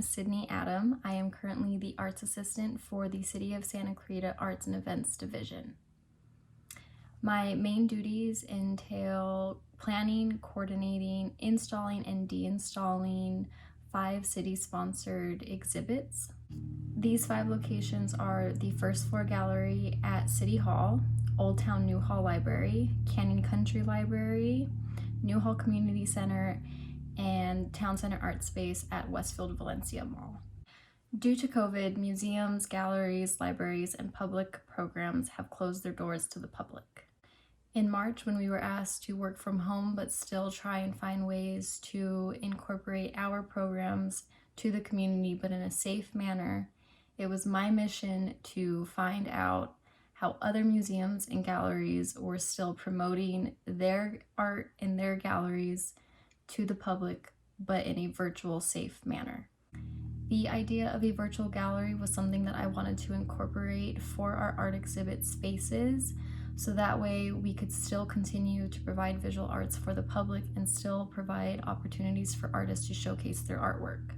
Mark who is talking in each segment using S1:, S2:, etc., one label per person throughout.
S1: is Sydney Adam. I am currently the arts assistant for the City of Santa Clarita Arts and Events Division. My main duties entail planning, coordinating, installing, and deinstalling 5 city-sponsored exhibits. These 5 locations are the first floor gallery at City Hall, Old Town New Hall Library, Canyon Country Library, New Hall Community Center, and Town Center Art Space at Westfield Valencia Mall. Due to COVID, museums, galleries, libraries, and public programs have closed their doors to the public. In March, when we were asked to work from home but still try and find ways to incorporate our programs to the community but in a safe manner, it was my mission to find out how other museums and galleries were still promoting their art in their galleries to the public, but in a virtual, safe manner. The idea of a virtual gallery was something that I wanted to incorporate for our art exhibit spaces, so that way we could still continue to provide visual arts for the public and still provide opportunities for artists to showcase their artwork.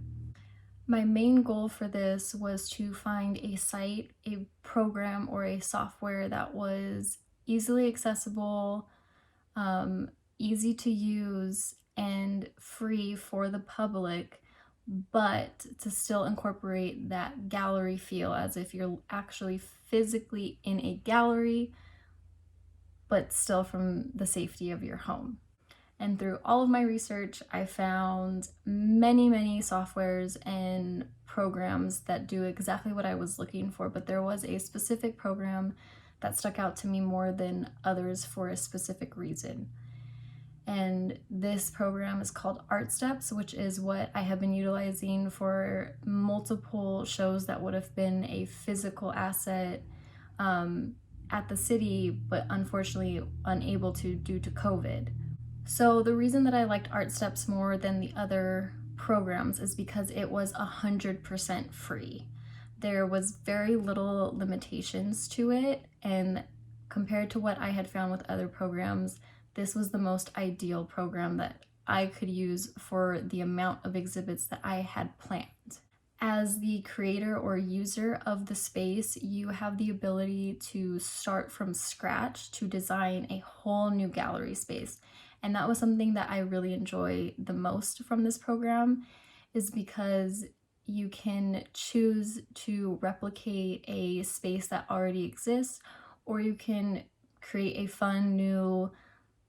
S1: My main goal for this was to find a site, a program, or a software that was easily accessible, easy to use, and free for the public, but to still incorporate that gallery feel as if you're actually physically in a gallery, but still from the safety of your home. And through all of my research, I found many softwares and programs that do exactly what I was looking for, but there was a specific program that stuck out to me more than others for a specific reason. And this program is called Art Steps, which is what I have been utilizing for multiple shows that would have been a physical asset at the city, but unfortunately unable to due to COVID. So the reason that I liked Art Steps more than the other programs is because it was 100% free. There was very little limitations to it, and compared to what I had found with other programs, this was the most ideal program that I could use for the amount of exhibits that I had planned. As the creator or user of the space, you have the ability to start from scratch to design a whole new gallery space. And that was something that I really enjoy the most from this program, is because you can choose to replicate a space that already exists, or you can create a fun new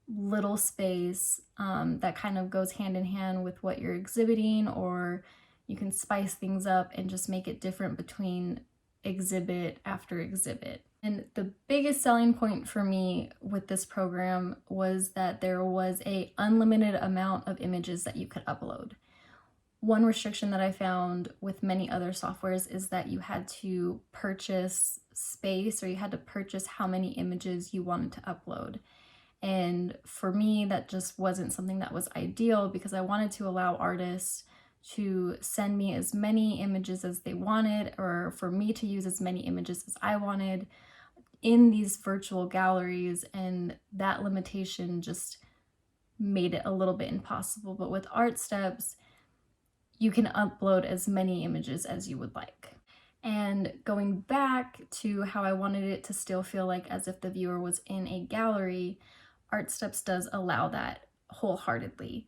S1: little space that kind of goes hand in hand with what you're exhibiting, or you can spice things up and just make it different between exhibit after exhibit. And the biggest selling point for me with this program was that there was an unlimited amount of images that you could upload. One restriction that I found with many other softwares is that you had to purchase space, or you had to purchase how many images you wanted to upload. And for me, that just wasn't something that was ideal, because I wanted to allow artists to send me as many images as they wanted, or for me to use as many images as I wanted in these virtual galleries, and that limitation just made it a little bit impossible. But with Art Steps, you can upload as many images as you would like. And going back to how I wanted it to still feel like as if the viewer was in a gallery, Art Steps does allow that wholeheartedly.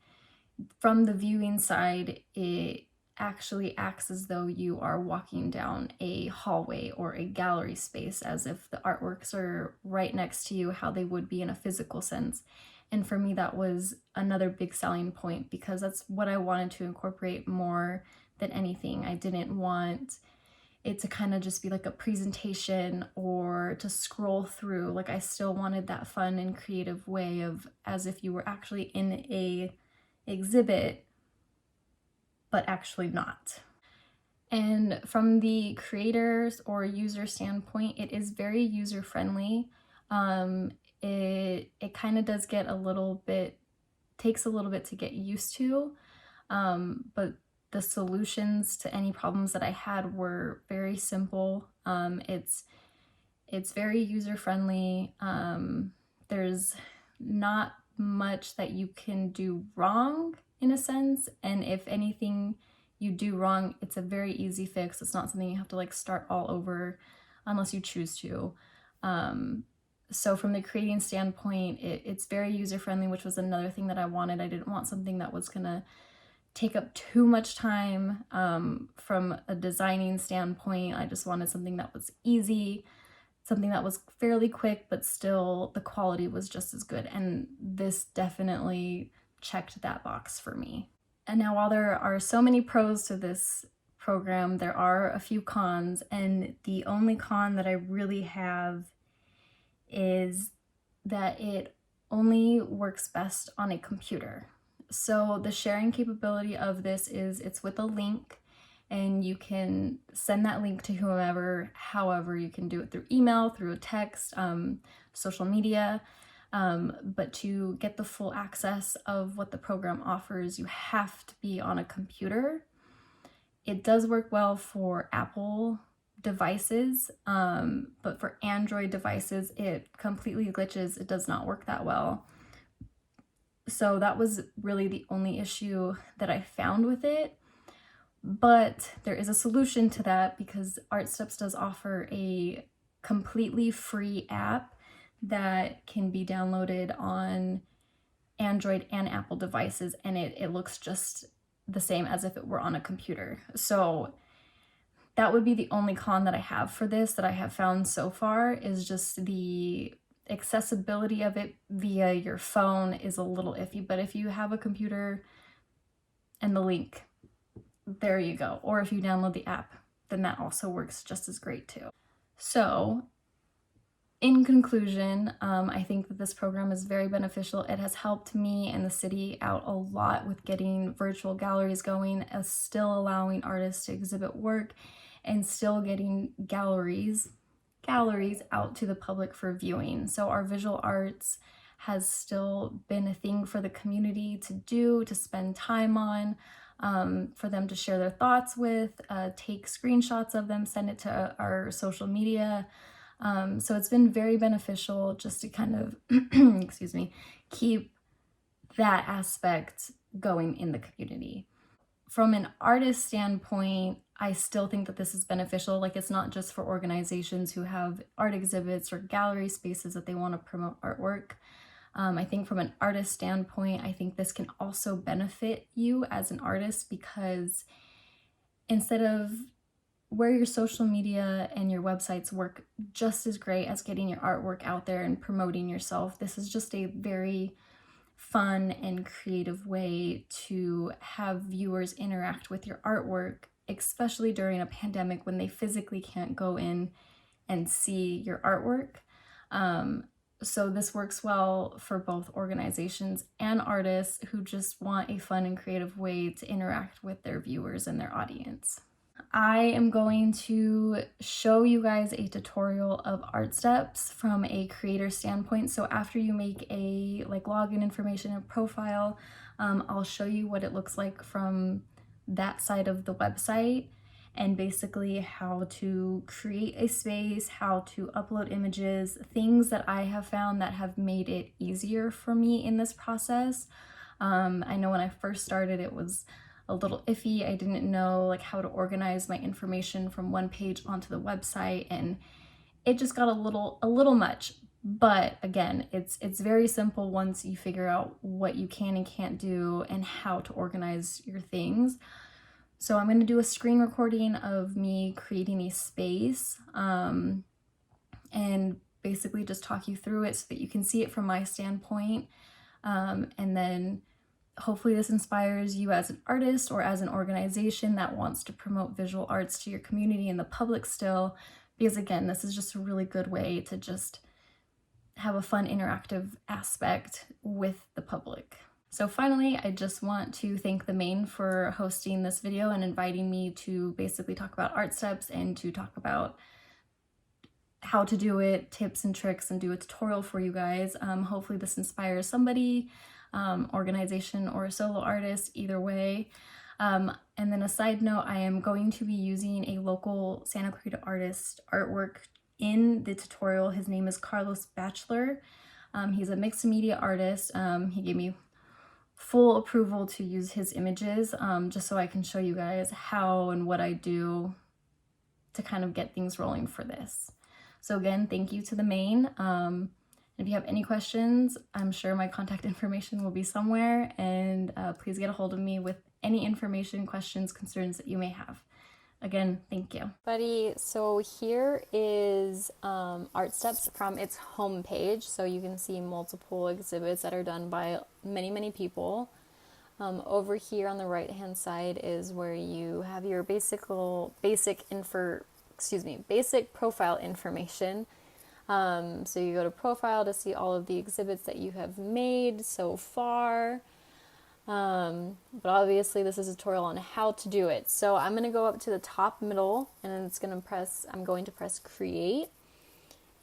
S1: From the viewing side, it actually acts as though you are walking down a hallway or a gallery space, as if the artworks are right next to you, how they would be in a physical sense. And for me, that was another big selling point, because that's what I wanted to incorporate more than anything. I didn't want it to kind of just be like a presentation or to scroll through. Like, I still wanted that fun and creative way of as if you were actually in a exhibit, but actually not. And from the creators or user standpoint, it is very user friendly. It kind of does get takes a little bit to get used to, but the solutions to any problems that I had were very simple. It's very user friendly. There's not much that you can do wrong in a sense, and if anything, you do wrong, it's a very easy fix. It's not something you have to like start all over unless you choose to. So from the creating standpoint, it's very user-friendly, which was another thing that I wanted. I didn't want something that was gonna take up too much time from a designing standpoint. I just wanted something that was easy, something that was fairly quick, but still the quality was just as good. And this definitely checked that box for me. And now, while there are so many pros to this program, there are a few cons, and the only con that I really have is that it only works best on a computer. So the sharing capability of this is it's with a link, and you can send that link to whomever. However, you can do it through email, through a text, social media. But to get the full access of what the program offers, you have to be on a computer. It does work well for Apple devices, but for Android devices, it completely glitches. It does not work that well. So that was really the only issue that I found with it. But there is a solution to that, because ArtSteps does offer a completely free app that can be downloaded on Android and Apple devices, and it looks just the same as if it were on a computer. So that would be the only con that I have for this, that I have found so far, is just the accessibility of it via your phone is a little iffy. But if you have a computer and the link, there you go. Or if you download the app, then that also works just as great too. So in conclusion, I think that this program is very beneficial. It has helped me and the city out a lot with getting virtual galleries going, as still allowing artists to exhibit work, and still getting galleries out to the public for viewing. So our visual arts has still been a thing for the community to do, to spend time on, for them to share their thoughts with, take screenshots of them, send it to our social media. So it's been very beneficial just to kind of, excuse me, keep that aspect going in the community. From an artist standpoint, I still think that this is beneficial. Like, it's not just for organizations who have art exhibits or gallery spaces that they want to promote artwork. I think from an artist standpoint, I think this can also benefit you as an artist, because instead of where your social media and your websites work just as great as getting your artwork out there and promoting yourself, this is just a very fun and creative way to have viewers interact with your artwork, especially during a pandemic when they physically can't go in and see your artwork. So this works well for both organizations and artists who just want a fun and creative way to interact with their viewers and their audience. I am going to show you guys a tutorial of ArtSteps from a creator standpoint. So after you make a login information and profile, I'll show you what it looks like from that side of the website, and basically how to create a space, how to upload images, things that I have found that have made it easier for me in this process. I know when I first started, it was a little iffy. I didn't know how to organize my information from one page onto the website, and it just got a little much. But again, it's very simple once you figure out what you can and can't do and how to organize your things. So I'm going to do a screen recording of me creating a space, and basically just talk you through it so that you can see it from my standpoint, and then hopefully this inspires you as an artist or as an organization that wants to promote visual arts to your community and the public still, because again, this is just a really good way to just have a fun interactive aspect with the public. So finally, I just want to thank the Maine for hosting this video and inviting me to basically talk about ArtSteps and to talk about how to do it, tips and tricks, and do a tutorial for you guys. Hopefully this inspires somebody, organization or a solo artist, either way. And then a side note, I am going to be using a local Santa Clarita artist artwork in the tutorial. His name is Carlos Batchelor. He's a mixed media artist. He gave me full approval to use his images, just so I can show you guys how and what I do to kind of get things rolling for this. So again, thank you to the main. If you have any questions, I'm sure my contact information will be somewhere, and please get a hold of me with any information, questions, concerns that you may have. Again, thank you. Buddy, so here is Art Steps from its homepage. So you can see multiple exhibits that are done by many people. Over here on the right hand side is where you have your basic profile information. So you go to profile to see all of the exhibits that you have made so far. But obviously this is a tutorial on how to do it. So I'm going to go up to the top middle, and I'm going to press create,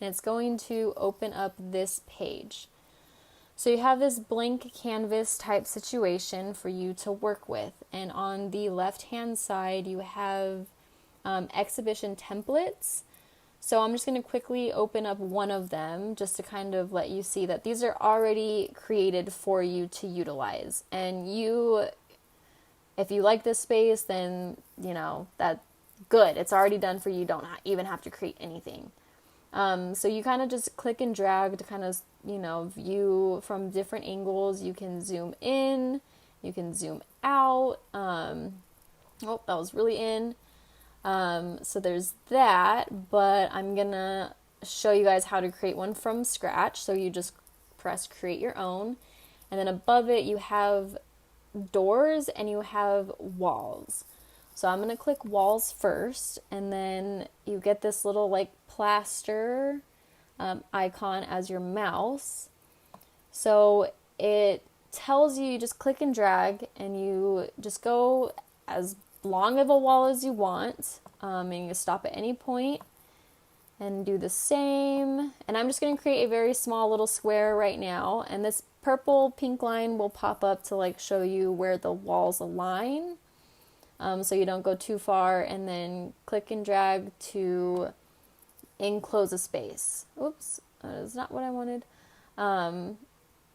S1: and it's going to open up this page. So you have this blank canvas type situation for you to work with, and on the left hand side you have exhibition templates. So I'm just going to quickly open up one of them just to kind of let you see that these are already created for you to utilize. And if you like this space, then, that's good. It's already done for you. You don't even have to create anything. So you kind of just click and drag to kind of, view from different angles. You can zoom in, you can zoom out. Oh, that was really in. So there's that, but I'm gonna show you guys how to create one from scratch. So you just press create your own, and then above it you have doors and you have walls. So I'm gonna click walls first, and then you get this little like plaster icon as your mouse. So it tells you just click and drag, and you just go as long of a wall as you want, and you can stop at any point and do the same. And I'm just going to create a very small little square right now, and this pink line will pop up to like show you where the walls align, so you don't go too far, and then click and drag to enclose a space. Oops, that is not what I wanted.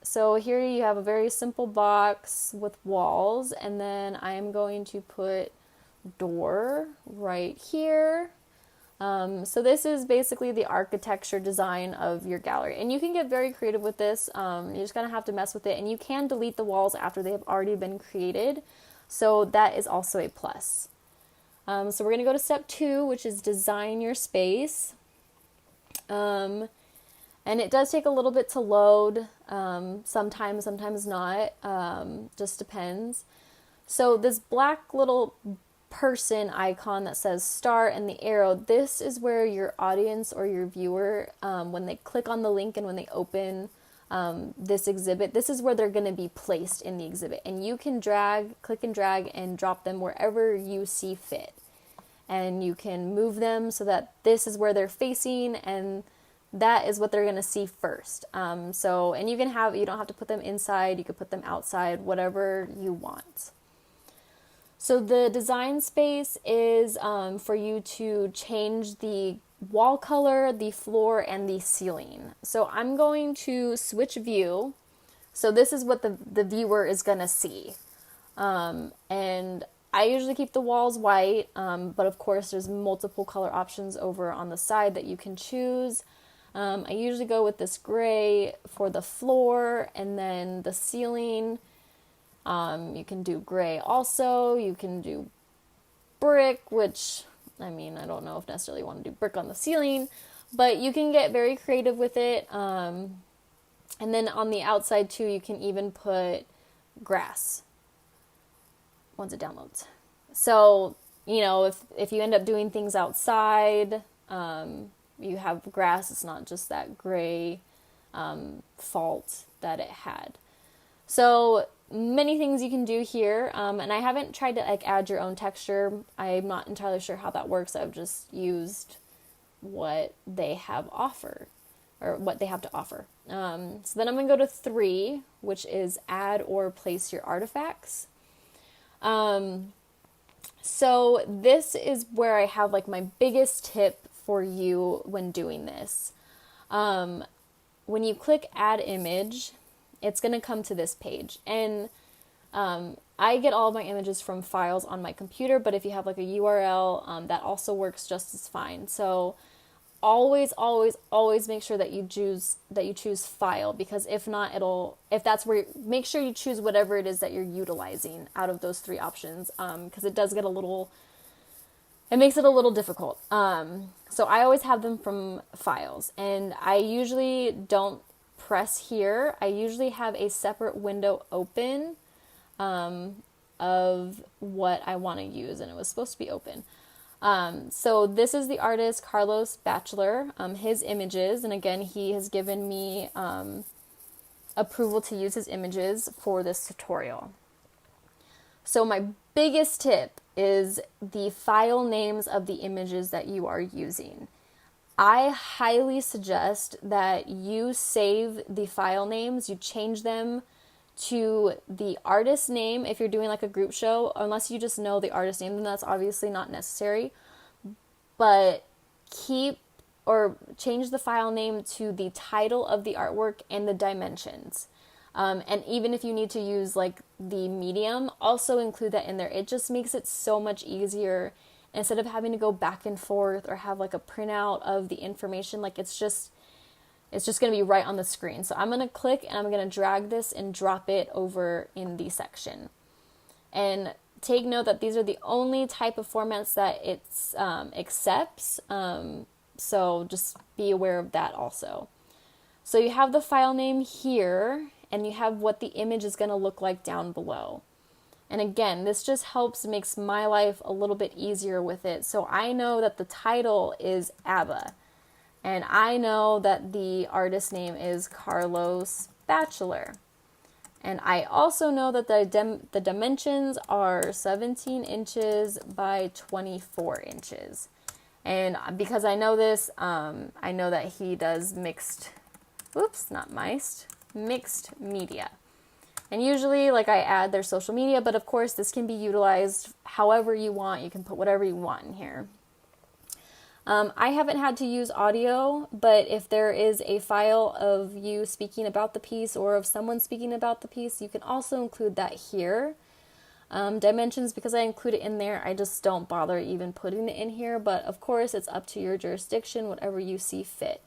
S1: So here you have a very simple box with walls, and then I'm going to put door right here. So this is basically the architecture design of your gallery, and you can get very creative with this. You just kind of have to mess with it, and you can delete the walls after they have already been created, so that is also a plus. So we're going to go to step 2, which is design your space. And it does take a little bit to load, sometimes not, just depends. So this black little person icon that says start and the arrow, this is where your audience or your viewer, when they click on the link and when they open this exhibit, this is where they're going to be placed in the exhibit. And you can click and drag and drop them wherever you see fit. And you can move them so that this is where they're facing, and that is what they're going to see first. And you don't have to put them inside, you could put them outside, whatever you want. So the design space is for you to change the wall color, the floor, and the ceiling. So I'm going to switch view. So this is what the viewer is going to see. And I usually keep the walls white, but of course there's multiple color options over on the side that you can choose. I usually go with this gray for the floor, and then the ceiling, you can do gray also. You can do brick, which, I don't know if necessarily want to do brick on the ceiling, but you can get very creative with it. And then on the outside too, you can even put grass once it downloads. So, if you end up doing things outside, you have grass, it's not just that gray fault that it had. So many things you can do here, and I haven't tried to add your own texture. I'm not entirely sure how that works. I've just used what they have offered, or what they have to offer. So then I'm going to go to 3, which is add or place your artifacts. So this is where I have my biggest tip for you when doing this. When you click add image, it's going to come to this page, and I get all of my images from files on my computer, but if you have like a URL, that also works just as fine. So always, always, always make sure that you choose file, because if not, if that's where, make sure you choose whatever it is that you're utilizing out of those three options, because it makes it a little difficult. So I always have them from files, and I usually don't press here. I usually have a separate window open of what I want to use, and it was supposed to be open. So this is the artist Carlos Bachelor, his images, and again, he has given me approval to use his images for this tutorial. So my biggest tip is the file names of the images that you are using. I highly suggest that you save the file names, you change them to the artist name if you're doing like a group show. Unless you just know the artist name, then that's obviously not necessary. But change the file name to the title of the artwork and the dimensions. And even if you need to use like the medium, also include that in there. It just makes it so much easier instead of having to go back and forth or have like a printout of the information. Like it's just going to be right on the screen. So I'm going to click and I'm going to drag this and drop it over in the section. And take note that these are the only type of formats that it accepts. So just be aware of that also. So you have the file name here, and you have what the image is going to look like down below. And again, this just makes my life a little bit easier with it. So I know that the title is ABBA. And I know that the artist name is Carlos Bachelor. And I also know that the dimensions are 17 inches by 24 inches. And because I know this, I know that he does mixed media. And usually, like, I add their social media, but of course this can be utilized however you want. You can put whatever you want in here. I haven't had to use audio, but if there is a file of you speaking about the piece or of someone speaking about the piece, you can also include that here. Dimensions, because I include it in there, I just don't bother even putting it in here, but of course it's up to your jurisdiction, whatever you see fit.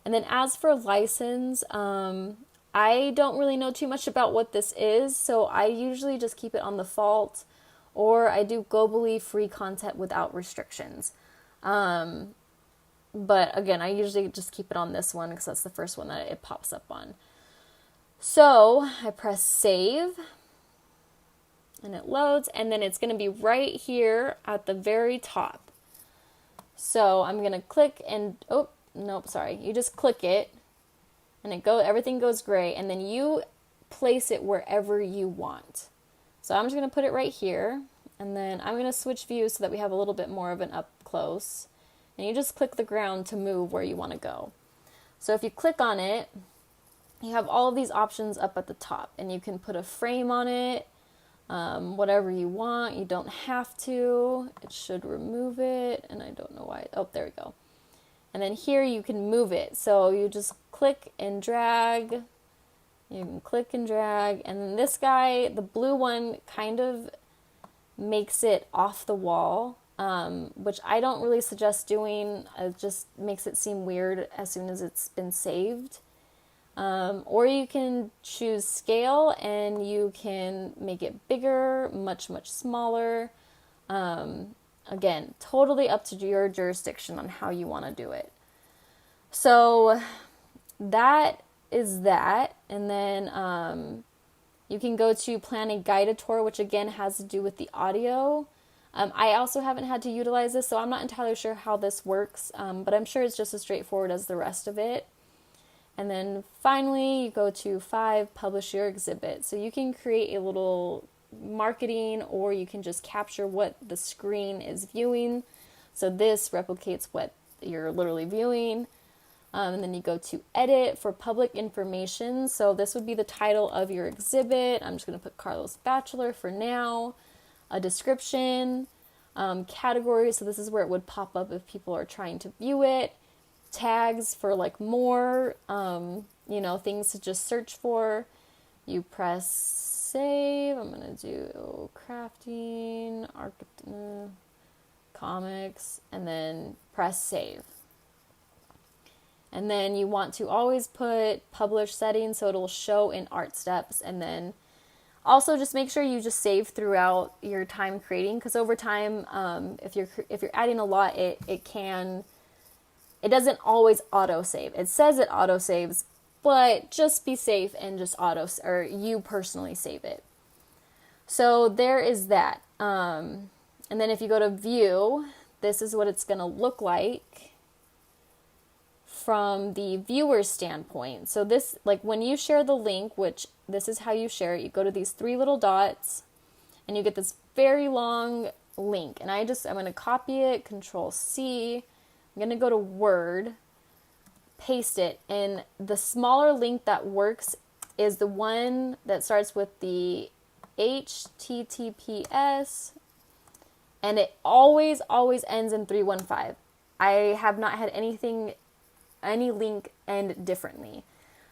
S1: And then as for license, I don't really know too much about what this is, so I usually just keep it on the default, or I do globally free content without restrictions. But again, I usually just keep it on this one because that's the first one that it pops up on. So I press save and it loads, and then it's going to be right here at the very top. So I'm going to click and, you just click it and everything goes gray, and then you place it wherever you want. So I'm just going to put it right here, and then I'm going to switch views so that we have a little bit more of an up close. And you just click the ground to move where you want to go. So if you click on it, you have all of these options up at the top, and you can put a frame on it, whatever you want. You don't have to. It should remove it, and I don't know why. Oh, there we go. And then here you can move it. So you just click and drag. You can click and drag, and then this guy, the blue one, kind of makes it off the wall. Which I don't really suggest doing. It just makes it seem weird as soon as it's been saved. Or you can choose scale and you can make it bigger, much, much smaller. Again, totally up to your jurisdiction on how you want to do it. So that is that. And then you can go to plan a guided tour, which again has to do with the audio. I also haven't had to utilize this, so I'm not entirely sure how this works, but I'm sure it's just as straightforward as the rest of it. And then finally, you go to 5, publish your exhibit. So you can create a little marketing, or you can just capture what the screen is viewing. So this replicates what you're literally viewing. And then you go to edit for public information. So this would be the title of your exhibit. I'm just going to put Carlos Bachelor for now. A description, category, so this is where it would pop up if people are trying to view it, tags for like more, things to just search for. You press save. I'm going to do crafting, comics, and then press save. And then you want to always put publish settings so it'll show in Art Steps. And then also just make sure you just save throughout your time creating, because over time, if you're adding a lot, it doesn't always auto save. It says it auto saves, but just be safe and just you personally save it. So there is that. And then if you go to view, this is what it's going to look like from the viewer's standpoint. So this, like when you share the link, which this is how you share it, you go to these 3 little dots and you get this very long link. And I'm going to copy it, Control C. I'm going to go to Word, paste it, and the smaller link that works is the one that starts with the HTTPS, and it always ends in 315. I have not had any link end differently.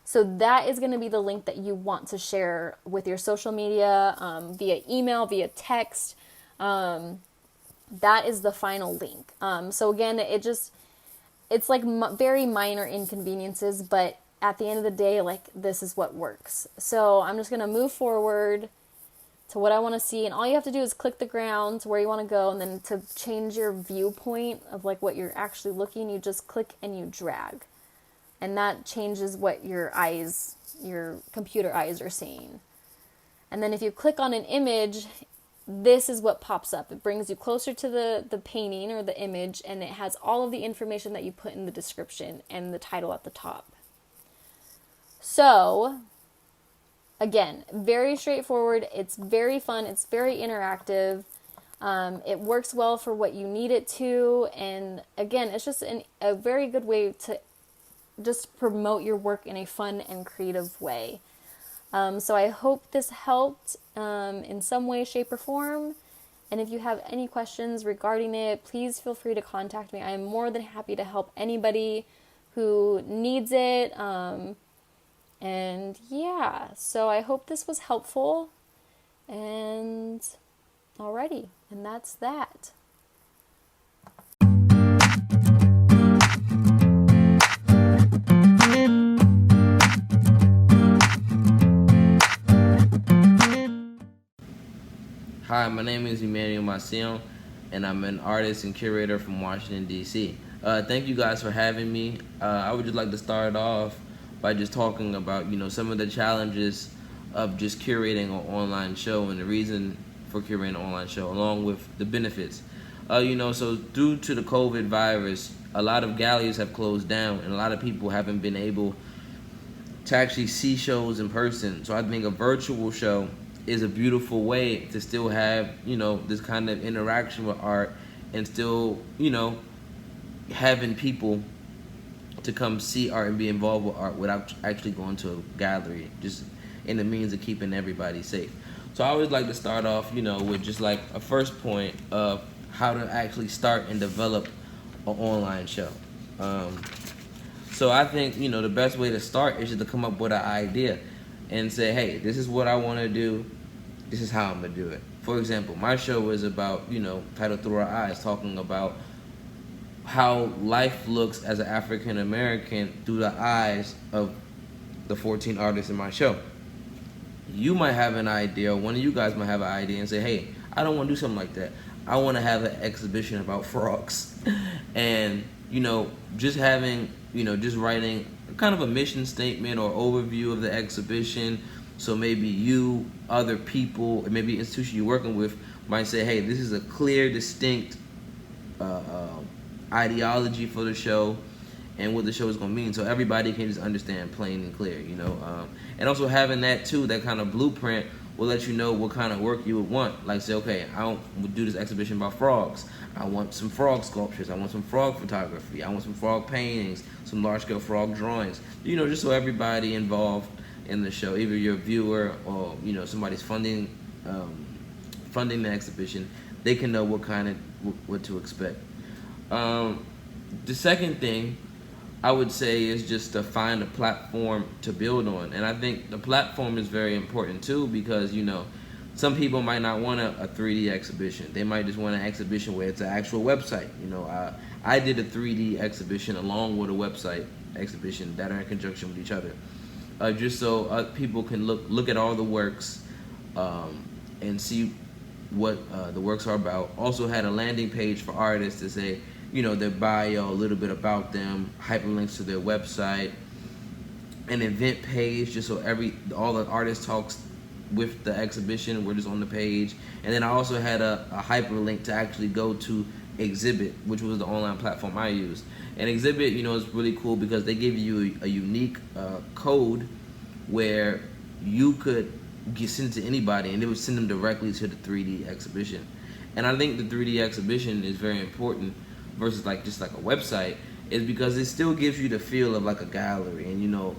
S1: So that is going to be the link that you want to share with your social media, via email, via text. That is the final link. So again, it's like very minor inconveniences, but at the end of the day, like this is what works. So I'm just going to move forward to what I want to see. And all you have to do is click the ground to where you want to go. And then to change your viewpoint of like what you're actually looking, you just click and you drag. And that changes what your computer eyes are seeing. And then if you click on an image, this is what pops up. It brings you closer to the painting or the image, and it has all of the information that you put in the description and the title at the top. So, again, very straightforward. It's very fun. It's very interactive. It works well for what you need it to. And again, it's just a very good way to just promote your work in a fun and creative way. So I hope this helped in some way, shape, or form. And if you have any questions regarding it, please feel free to contact me. I am more than happy to help anybody who needs it. And yeah, so I hope this was helpful. And alrighty, and that's that.
S2: Hi, my name is Emannuel Massillon, and I'm an artist and curator from Washington, D.C. Thank you guys for having me. I would just like to start off by just talking about, some of the challenges of just curating an online show and the reason for curating an online show, along with the benefits. So due to the COVID virus, a lot of galleries have closed down, and a lot of people haven't been able to actually see shows in person. So I think a virtual show is a beautiful way to still have, this kind of interaction with art and still, having people to come see art and be involved with art without actually going to a gallery, just in the means of keeping everybody safe. So I always like to start off, with just like a first point of how to actually start and develop an online show. So I think, the best way to start is just to come up with an idea and say, hey, this is what I want to do. This is how I'm going to do it. For example, my show is about, titled Through Our Eyes, talking about how life looks as an African American through the eyes of the 14 artists in my show. You might have an idea, or one of you guys might have an idea and say, hey, I don't want to do something like that. I want to have an exhibition about frogs. And, just having, just writing kind of a mission statement or overview of the exhibition. So maybe you, other people, or maybe institution you're working with might say, hey, this is a clear, distinct ideology for the show and what the show is going to mean, so everybody can just understand plain and clear, and also having that too, that kind of blueprint will let you know what kind of work you would want. Like, say, okay, I would do this exhibition about frogs. I want some frog sculptures. I want some frog photography. I want some frog paintings, some large-scale frog drawings, just so everybody involved in the show, either your viewer or somebody's funding the exhibition, they can know what to expect. The second thing I would say is just to find a platform to build on. And I think the platform is very important too, because, you know, some people might not want a 3D exhibition. They might just want an exhibition where it's an actual website. You know, I did a 3D exhibition along with a website exhibition that are in conjunction with each other, just so people can look at all the works and see what the works are about. Also had a landing page for artists to say, you know, their bio, a little bit about them, hyperlinks to their website, an event page just so all the artist talks with the exhibition were just on the page. And then I also had a hyperlink to actually go to Exhibit, which was the online platform I used. And Exhibit, you know, is really cool because they give you a unique code where you could send to anybody, and it would send them directly to the 3D exhibition. And I think the 3D exhibition is very important versus just like a website, is because it still gives you the feel of like a gallery. And you know,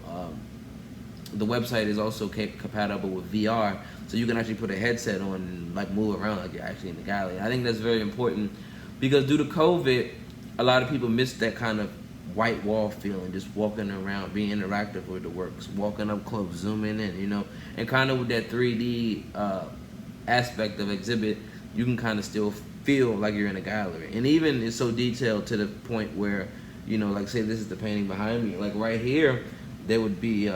S2: the website is also compatible with VR, so you can actually put a headset on and like move around like you're actually in the gallery. I think that's very important because due to COVID, a lot of people miss that kind of white wall feeling, just walking around, being interactive with the works, walking up close, zooming in, you know, and kind of with that 3D aspect of Exhibit, you can kind of still feel like you're in a gallery. And even it's so detailed to the point where, you know, like say this is the painting behind me, like right here, there would be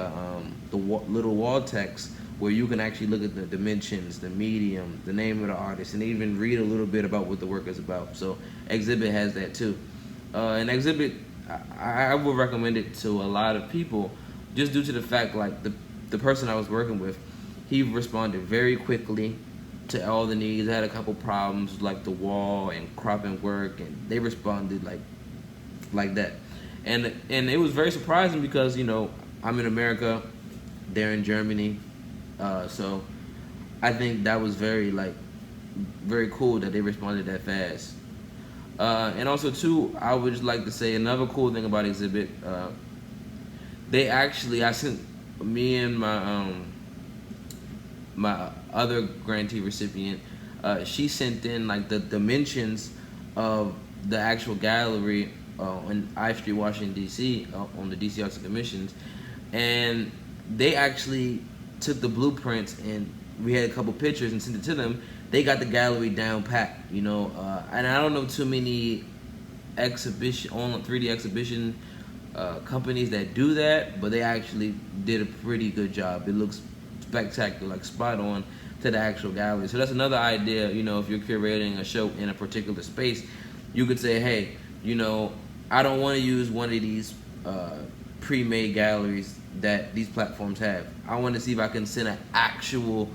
S2: little wall text where you can actually look at the dimensions, the medium, the name of the artist, and even read a little bit about what the work is about. So Exhibit has that too. And Exhibit, I would recommend it to a lot of people just due to the fact like the person I was working with, he responded very quickly to all the needs. I had a couple problems like the wall and cropping work, and they responded like that. And it was very surprising because, you know, I'm in America, they're in Germany, so I think that was very cool that they responded that fast. And also too, I would just like to say another cool thing about Exhibit. I sent me and my other grantee recipient. She sent in like the dimensions of the actual gallery on I Street, Washington D.C. On the D.C. Arts and Commissions, and they actually took the blueprints and we had a couple pictures and sent it to them. They got the gallery down pat, you know, and I don't know too many 3D exhibition companies that do that, but they actually did a pretty good job. It looks spectacular, like spot on to the actual gallery. So that's another idea, you know, if you're curating a show in a particular space, you could say, hey, you know, I don't want to use one of these pre-made galleries that these platforms have. I want to see if I can send an actual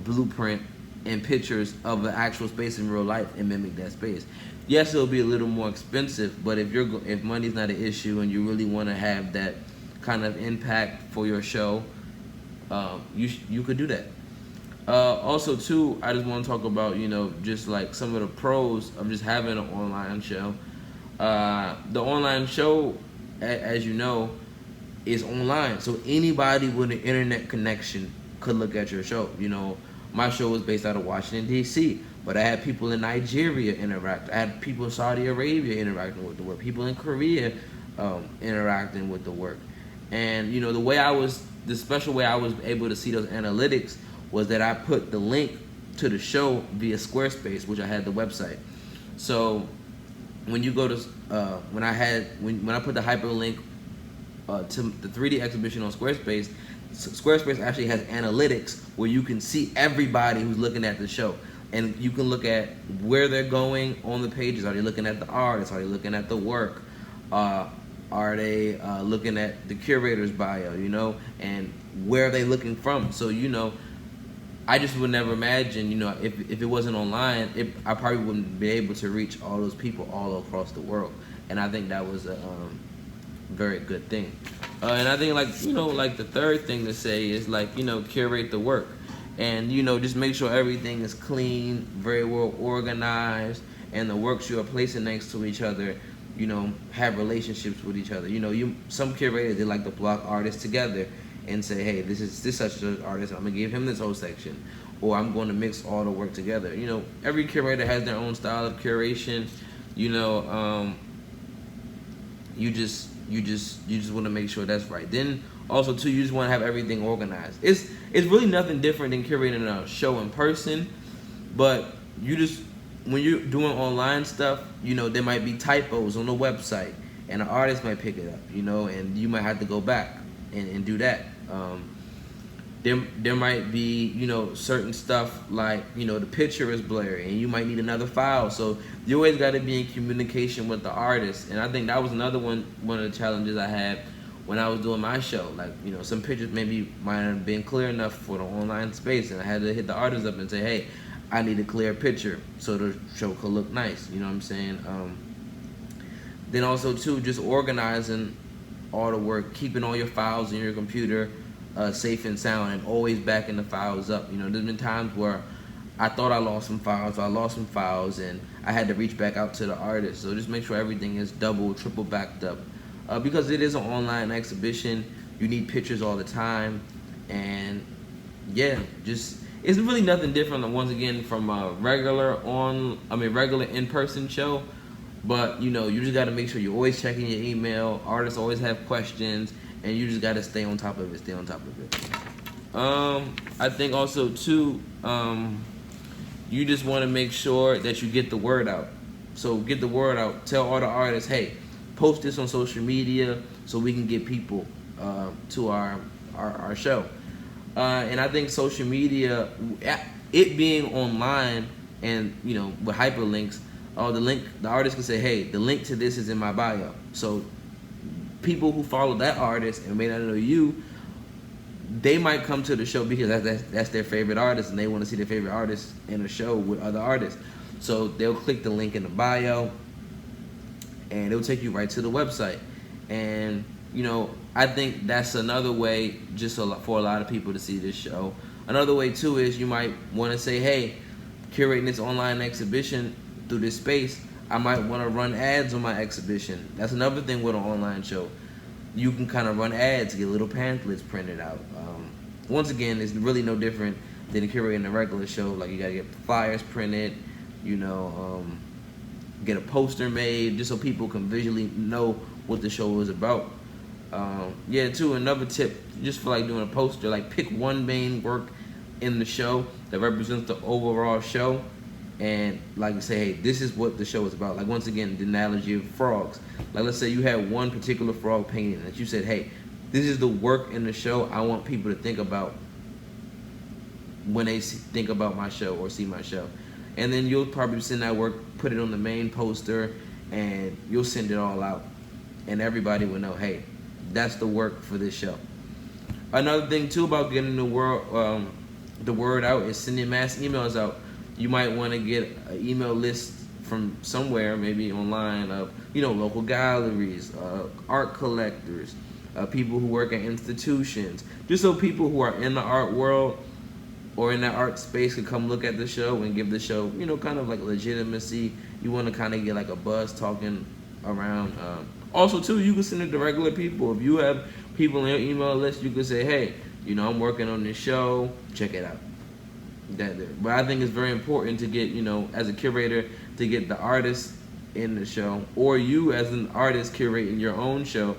S2: blueprint and pictures of the actual space in real life and mimic that space. Yes, it'll be a little more expensive, but if money's not an issue and you really want to have that kind of impact for your show, you could do that. Also, too, I just want to talk about, you know, just like some of the pros of just having an online show. The online show, as you know, is online, so anybody with an internet connection could look at your show. You know, my show was based out of Washington, D.C., but I had people in Nigeria interact. I had people in Saudi Arabia interacting with the work, people in Korea interacting with the work. And, you know, the special way I was able to see those analytics was that I put the link to the show via Squarespace, which I had the website. So when you go to, when I put the hyperlink to the 3D exhibition on Squarespace, Squarespace actually has analytics where you can see everybody who's looking at the show. And you can look at where they're going on the pages. Are they looking at the artists? Are they looking at the work? Are they looking at the curator's bio, you know? And where are they looking from? So, you know, I just would never imagine, you know, if it wasn't online, I probably wouldn't be able to reach all those people all across the world. And I think that was a very good thing. And I think, like, you know, like the third thing to say is, like, you know, curate the work. And, you know, just make sure everything is clean, very well organized, and the works you are placing next to each other, you know, have relationships with each other. You know, some curators, they like to block artists together and say, hey, this is such an artist, I'm gonna give him this whole section, or I'm going to mix all the work together. You know, every curator has their own style of curation. You know, you just want to make sure that's right. Then also too, you just want to have everything organized. It's really nothing different than curating a show in person, but you just, when you're doing online stuff, there might be typos on the website, and an artist might pick it up, and you might have to go back and do that. There might be, certain stuff like, the picture is blurry and you might need another file. So you always got to be in communication with the artist. And I think that was another one of the challenges I had when I was doing my show. Like, some pictures maybe might have been clear enough for the online space, and I had to hit the artist up and say, hey, I need a clear picture so the show could look nice. You know what I'm saying? Then also too, just organizing all the work, keeping all your files in your computer safe and sound, and always backing the files up. There's been times where I thought I lost some files, and I had to reach back out to the artist. So just make sure everything is double, triple backed up, because it is an online exhibition. You need pictures all the time, and yeah, just it's really nothing different than, once again, from a regular in-person show. But you just got to make sure you're always checking your email. Artists always have questions, and you just got to stay on top of it. I think also too, you just want to make sure that you get the word out. So get the word out. Tell all the artists, hey, post this on social media so we can get people to our show. And I think social media, it being online and with hyperlinks, the artist can say, hey, the link to this is in my bio. So people who follow that artist and may not know you, they might come to the show because that's their favorite artist, and they want to see their favorite artist in a show with other artists. So they'll click the link in the bio, and it'll take you right to the website. And I think that's another way for a lot of people to see this show. Another way too is you might want to say, hey, curating this online exhibition through this space, I might want to run ads on my exhibition. That's another thing with an online show. You can kind of run ads, get little pamphlets printed out. Once again, it's really no different than curating a regular show. Like, you got to get flyers printed, get a poster made just so people can visually know what the show is about. Another tip, just for like doing a poster, like pick one main work in the show that represents the overall show, and like say, hey, this is what the show is about. Like, once again, the analogy of frogs. Like, let's say you had one particular frog painting that you said, hey, this is the work in the show I want people to think about when they think about my show or see my show. And then you'll probably send that work, put it on the main poster, and you'll send it all out, and everybody will know, hey, that's the work for this show. Another thing too about getting the word out is sending mass emails out. You might want to get an email list from somewhere, maybe online, of local galleries, art collectors, people who work at institutions, just so people who are in the art world or in that art space can come look at the show and give the show, kind of like legitimacy. You want to kind of get like a buzz talking around. Also too, you can send it to regular people. If you have people in your email list, you can say, hey, I'm working on this show, check it out. But I think it's very important to get, as a curator, to get the artist in the show, or you as an artist curating your own show,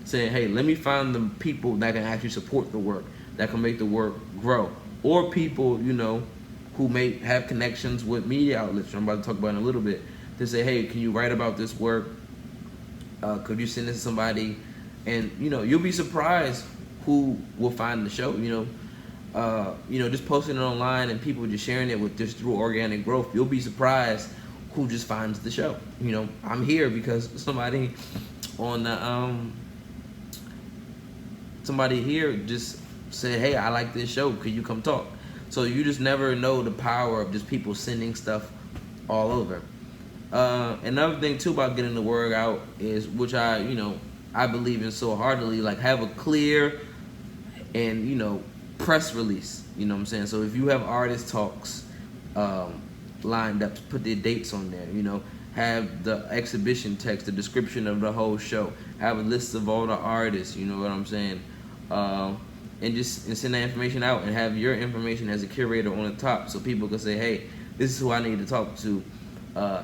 S2: saying, hey, let me find the people that can actually support the work, that can make the work grow, or people, who may have connections with media outlets, which I'm about to talk about in a little bit, to say, hey, can you write about this work? Could you send it to somebody? And, you'll be surprised who will find the show, just posting it online and people just sharing it with just through organic growth. You'll be surprised who just finds the show. I'm here because somebody on the somebody here just said, hey, I like this show, could you come talk? So you just never know the power of just people sending stuff all over. Another thing too about getting the word out is, which I believe in so heartily, like have a clear and press release. You know what I'm saying? So if you have artist talks lined up, put their dates on there. Have the exhibition text, the description of the whole show, have a list of all the artists. You know what I'm saying? And send that information out, and have your information as a curator on the top, so people can say, hey, this is who I need to talk to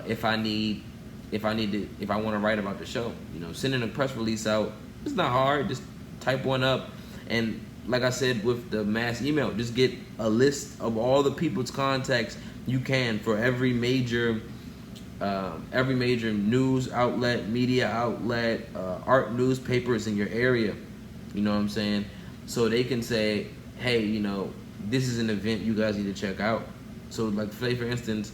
S2: if I need if I want to write about the show. You know, sending a press release out, it's not hard. Just type one up, and like I said with the mass email, just get a list of all the people's contacts you can for every major news outlet, media outlet, art newspapers in your area. You know what I'm saying? So they can say, hey, you know, this is an event you guys need to check out. So like, say for instance,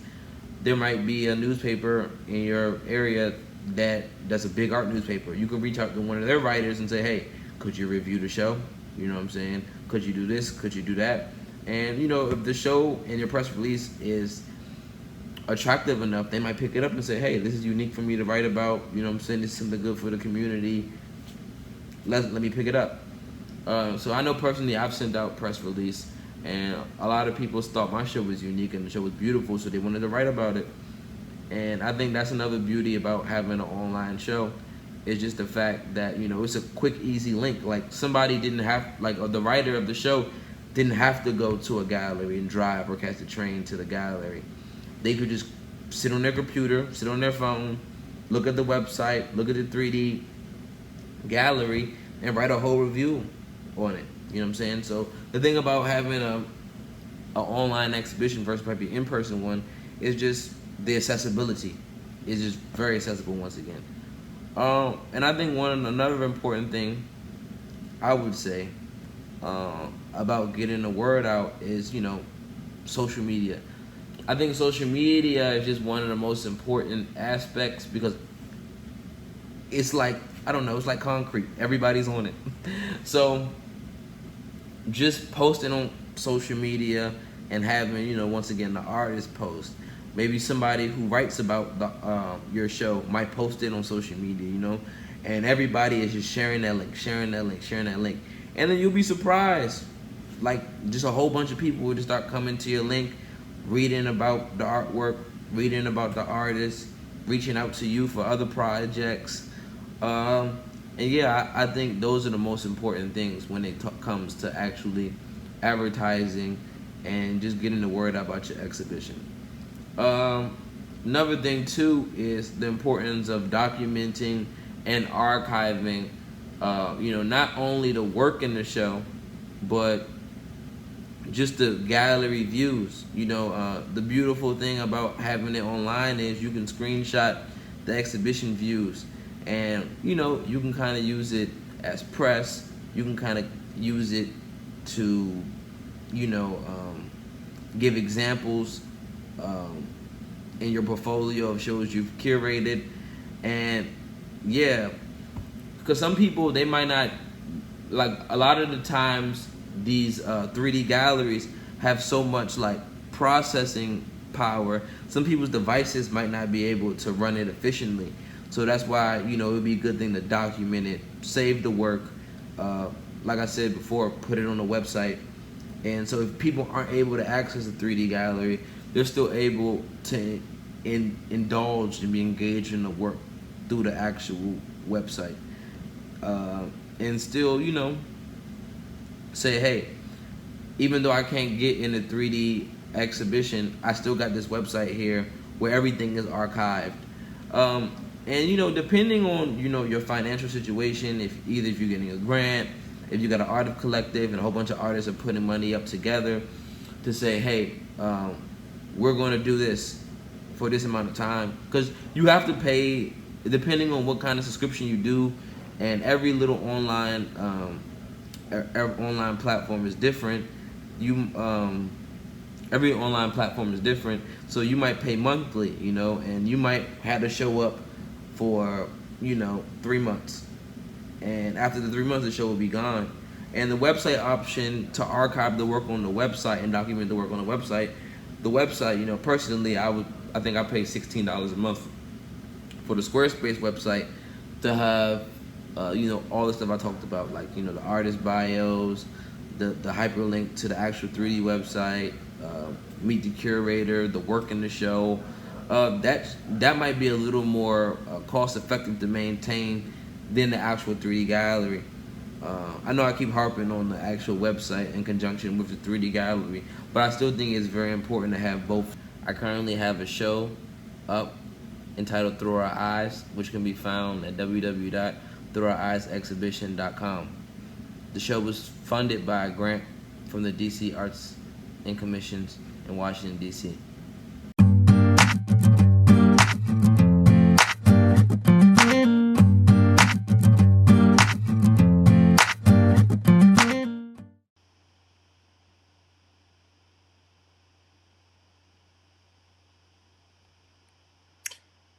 S2: there might be a newspaper in your area that's a big art newspaper. You can reach out to one of their writers and say, hey, could you review the show? You know what I'm saying? Could you do this? Could you do that? And you know, if the show and your press release is attractive enough, they might pick it up and say, hey, this is unique for me to write about. You know what I'm saying? This is something good for the community. Let me pick it up. So I know personally I've sent out press release, and a lot of people thought my show was unique and the show was beautiful, so they wanted to write about it. And I think that's another beauty about having an online show, is just the fact that, you know, it's a quick, easy link. Like, somebody didn't have, like, or the writer of the show didn't have to go to a gallery and drive or catch a train to the gallery. They could just sit on their computer, sit on their phone, look at the website, look at the 3D gallery, and write a whole review on it. You know what I'm saying? So the thing about having an online exhibition versus maybe in-person one is just the accessibility. It's just very accessible once again. And I think another important thing I would say about getting the word out is, you know, social media. I think social media is just one of the most important aspects, because it's like, I don't know, it's like concrete. Everybody's on it. So just posting on social media and having, you know, once again, the artist post. Maybe somebody who writes about your show might post it on social media, you know, and everybody is just sharing that link. And then you'll be surprised. Like, just a whole bunch of people will just start coming to your link, reading about the artwork, reading about the artist, reaching out to you for other projects. And yeah, I think those are the most important things when it comes to actually advertising and just getting the word out about your exhibition. Another thing too is the importance of documenting and archiving, you know, not only the work in the show, but just the gallery views. You know, the beautiful thing about having it online is you can screenshot the exhibition views, and you know, you can kind of use it as press. You can kind of use it to, you know, give examples in your portfolio of shows you've curated. And yeah, because some people, they might not, like, a lot of the times these 3D galleries have so much like processing power, some people's devices might not be able to run it efficiently. So that's why, you know, it would be a good thing to document it, save the work, like I said before, put it on the website. And so if people aren't able to access the 3D gallery, they're still able to indulge and be engaged in the work through the actual website. And still, you know, say, hey, even though I can't get in the 3D exhibition, I still got this website here where everything is archived. And, you know, depending on, you know, your financial situation, if you're getting a grant, if you got an art collective and a whole bunch of artists are putting money up together to say, hey, we're going to do this for this amount of time. Because you have to pay, depending on what kind of subscription you do, and every little online platform is different. Every online platform is different, so you might pay monthly, you know, and you might have to show up for, you know, 3 months, and after the 3 months the show will be gone. And the website option to archive the work on the website and document the work on the website, you know, personally I think I pay $16 a month for the Squarespace website to have you know, all the stuff I talked about, like, you know, the artist bios, the hyperlink to the actual 3D website, meet the curator, the work in the show. That might be a little more cost effective to maintain than the actual 3D gallery. I know I keep harping on the actual website in conjunction with the 3D gallery, but I still think it's very important to have both. I currently have a show up entitled Through Our Eyes, which can be found at www.throughoureyeSexhibition.com. The show was funded by a grant from the DC Arts and Commissions in Washington, D.C.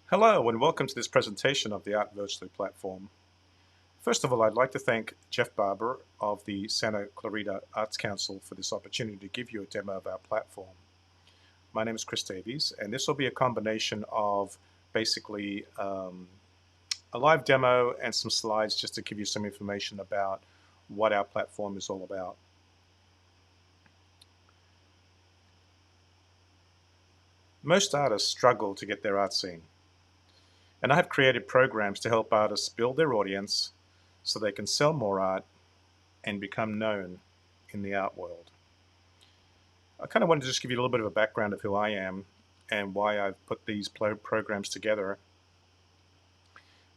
S3: Hello and welcome to this presentation of the Art Virtually platform. First of all, I'd like to thank Jeff Barber of the Santa Clarita Arts Council for this opportunity to give you a demo of our platform. My name is Chris Davies, and this will be a combination of basically a live demo and some slides just to give you some information about what our platform is all about. Most artists struggle to get their art seen. And I have created programs to help artists build their audience so they can sell more art and become known in the art world. I kind of wanted to just give you a little bit of a background of who I am and why I've put these programs together.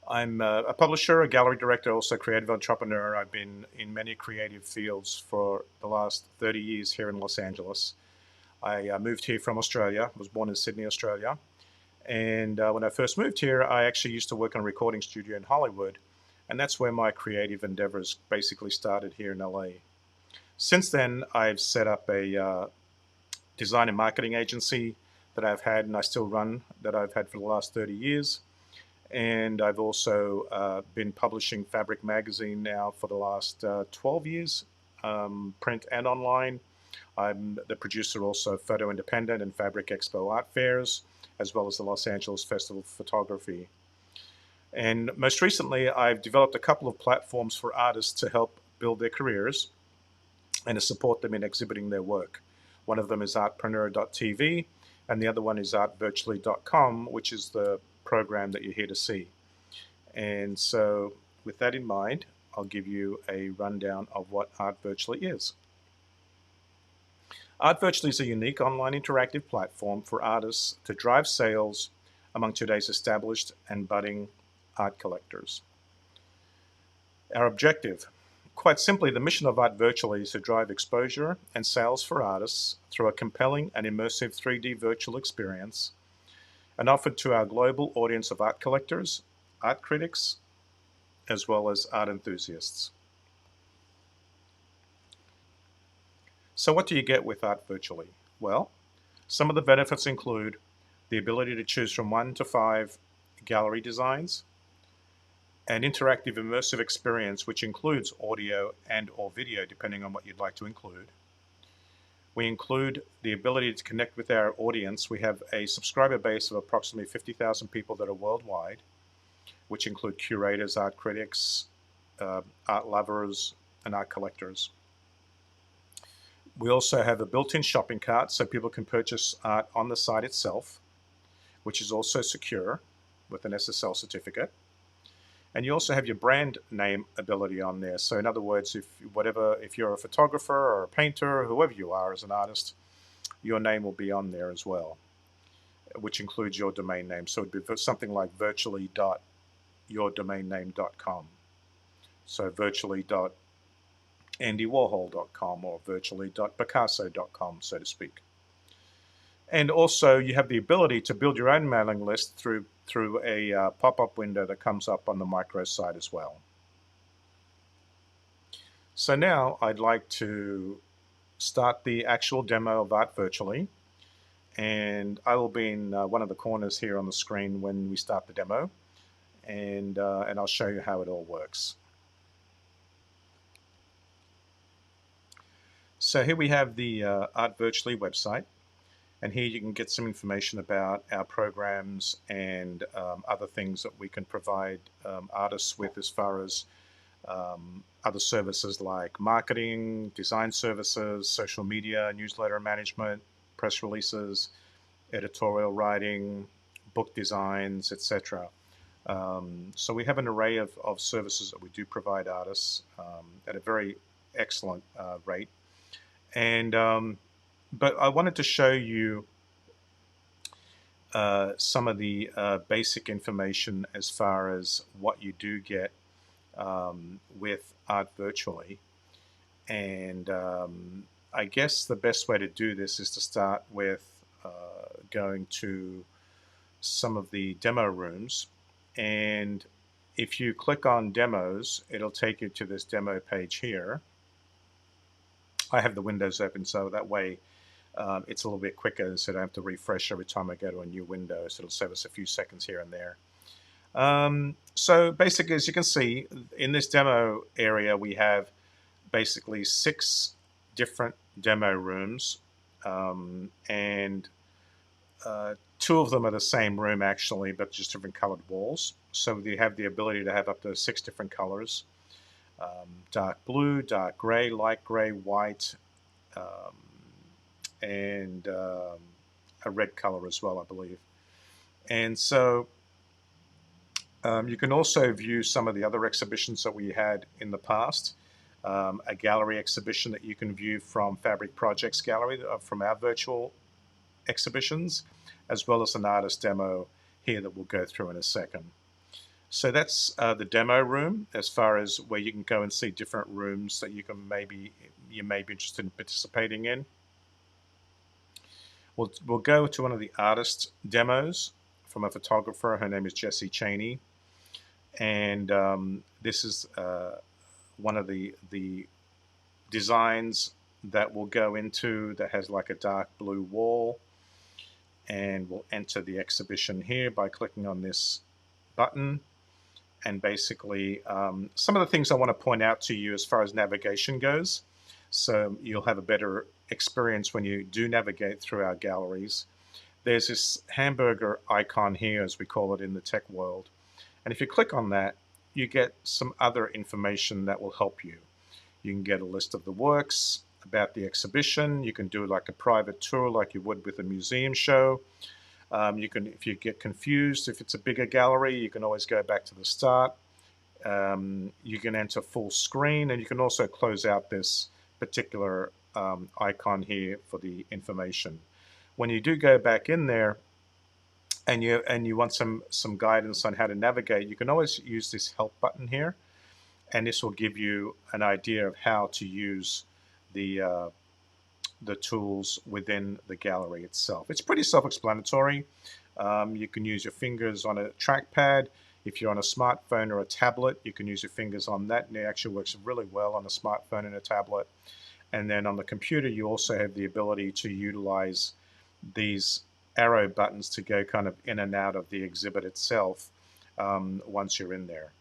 S3: I'm a publisher, a gallery director, also creative entrepreneur. I've been in many creative fields for the last 30 years here in Los Angeles. I moved here from Australia, was born in Sydney, Australia. And when I first moved here, I actually used to work in a recording studio in Hollywood. And that's where my creative endeavors basically started here in LA. Since then, I've set up a design and marketing agency that I've had and I still run, that I've had for the last 30 years. And I've also been publishing Fabric Magazine now for the last 12 years, print and online. I'm the producer also of Photo Independent and Fabric Expo art fairs, as well as the Los Angeles Festival of Photography. And most recently, I've developed a couple of platforms for artists to help build their careers and to support them in exhibiting their work. One of them is artpreneur.tv, and the other one is artvirtually.com, which is the program that you're here to see. And so with that in mind, I'll give you a rundown of what Art Virtually is. Art Virtually is a unique online interactive platform for artists to drive sales among today's established and budding art collectors. Our objective, quite simply, the mission of Art Virtually is to drive exposure and sales for artists through a compelling and immersive 3D virtual experience and offered to our global audience of art collectors, art critics, as well as art enthusiasts. So what do you get with Art Virtually? Well, some of the benefits include the ability to choose from 1 to 5 gallery designs, an interactive immersive experience which includes audio and or video depending on what you'd like to include. We include the ability to connect with our audience. We have a subscriber base of approximately 50,000 people that are worldwide, which include curators, art critics, art lovers, and art collectors. We also have a built-in shopping cart so people can purchase art on the site itself, which is also secure with an SSL certificate. And you also have your brand name ability on there. So in other words, if you're a photographer or a painter, whoever you are as an artist, your name will be on there as well, which includes your domain name. So it'd be something like virtually.yourdomainname.com. So virtually.andywarhol.com or virtually.picasso.com, so to speak. And also you have the ability to build your own mailing list through a pop-up window that comes up on the micro site as well. So now I'd like to start the actual demo of Art Virtually, and I will be in one of the corners here on the screen when we start the demo, and I'll show you how it all works. So here we have the Art Virtually website. And here you can get some information about our programs and other things that we can provide artists with as far as other services like marketing, design services, social media, newsletter management, press releases, editorial writing, book designs, etc. So we have an array of services that we do provide artists at a very excellent rate. And but I wanted to show you some of the basic information as far as what you do get with Art Virtually. And I guess the best way to do this is to start with going to some of the demo rooms. And if you click on demos, it'll take you to this demo page here. I have the windows open, so that way it's a little bit quicker, so I don't have to refresh every time I go to a new window. So it'll save us a few seconds here and there. So basically, as you can see, in this demo area, we have basically 6 different demo rooms, and 2 of them are the same room actually, but just different colored walls. So you have the ability to have up to 6 different colors: dark blue, dark gray, light gray, white, um, and a red color as well, I believe. And so you can also view some of the other exhibitions that we had in the past. A gallery exhibition that you can view from Fabric Projects Gallery from our virtual exhibitions, as well as an artist demo here that we'll go through in a second. So that's the demo room, as far as where you can go and see different rooms that you may be interested in participating in. We'll go to one of the artist demos from a photographer. Her name is Jessie Cheney, and this is one of the designs that we'll go into that has like a dark blue wall, and we'll enter the exhibition here by clicking on this button. And basically some of the things I want to point out to you as far as navigation goes, so you'll have a better experience when you do navigate through our galleries. There's this hamburger icon here, as we call it in the tech world, and if you click on that, you get some other information that will help you. You can get a list of the works, about the exhibition. You can do like a private tour like you would with a museum show. You can, if you get confused, if it's a bigger gallery, you can always go back to the start. You can enter full screen, and you can also close out this particular icon here for the information. When you do go back in there and you want some guidance on how to navigate, you can always use this help button here, and this will give you an idea of how to use the tools within the gallery itself. It's pretty self-explanatory. You can use your fingers on a trackpad. If you're on a smartphone or a tablet, you can use your fingers on that, and it actually works really well on a smartphone and a tablet. And then on the computer, you also have the ability to utilize these arrow buttons to go kind of in and out of the exhibit itself once you're in there.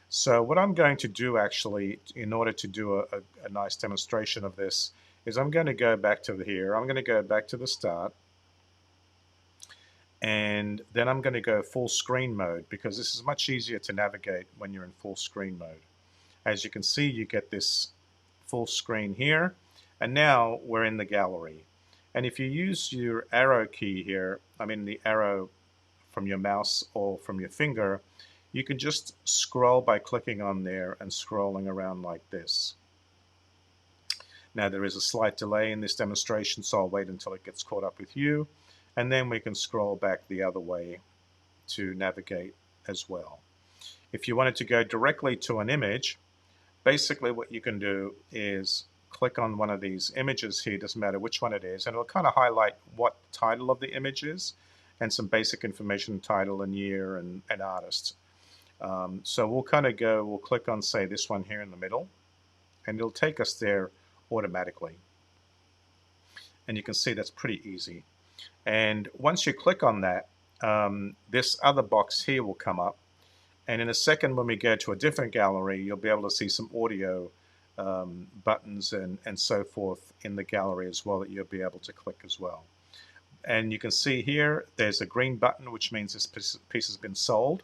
S3: So what I'm going to do actually, in order to do a nice demonstration of this, is I'm going to go back to here. I'm going to go back to the start, and then I'm going to go full screen mode, because this is much easier to navigate when you're in full screen mode. As you can see, you get this full screen here, and now we're in the gallery. And if you use your arrow key here, I mean the arrow from your mouse or from your finger, you can just scroll by clicking on there and scrolling around like this. Now there is a slight delay in this demonstration, so I'll wait until it gets caught up with you, and then we can scroll back the other way to navigate as well. If you wanted to go directly to an image, basically what you can do is click on one of these images here, doesn't matter which one it is, and it'll kind of highlight what the title of the image is and some basic information, title and year and artist. So we'll kind of go, we'll click on, say, this one here in the middle, and it'll take us there automatically. And you can see that's pretty easy. And once you click on that, this other box here will come up. And in a second, when we go to a different gallery, you'll be able to see some audio buttons and so forth in the gallery as well that you'll be able to click as well. And you can see here, there's a green button, which means this piece has been sold.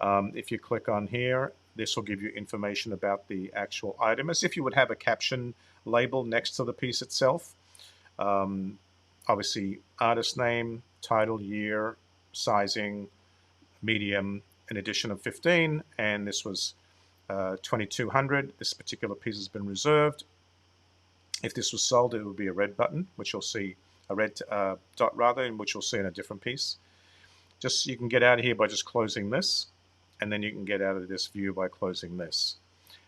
S3: If you click on here, this will give you information about the actual item, as if you would have a caption label next to the piece itself. Obviously, artist name, title, year, sizing, medium, an edition of 15, and this was 2200. This particular piece has been reserved. If this was sold, it would be a red button, which you'll see, a red dot rather, in which you'll see in a different piece. Just you can get out of here by just closing this, and then you can get out of this view by closing this.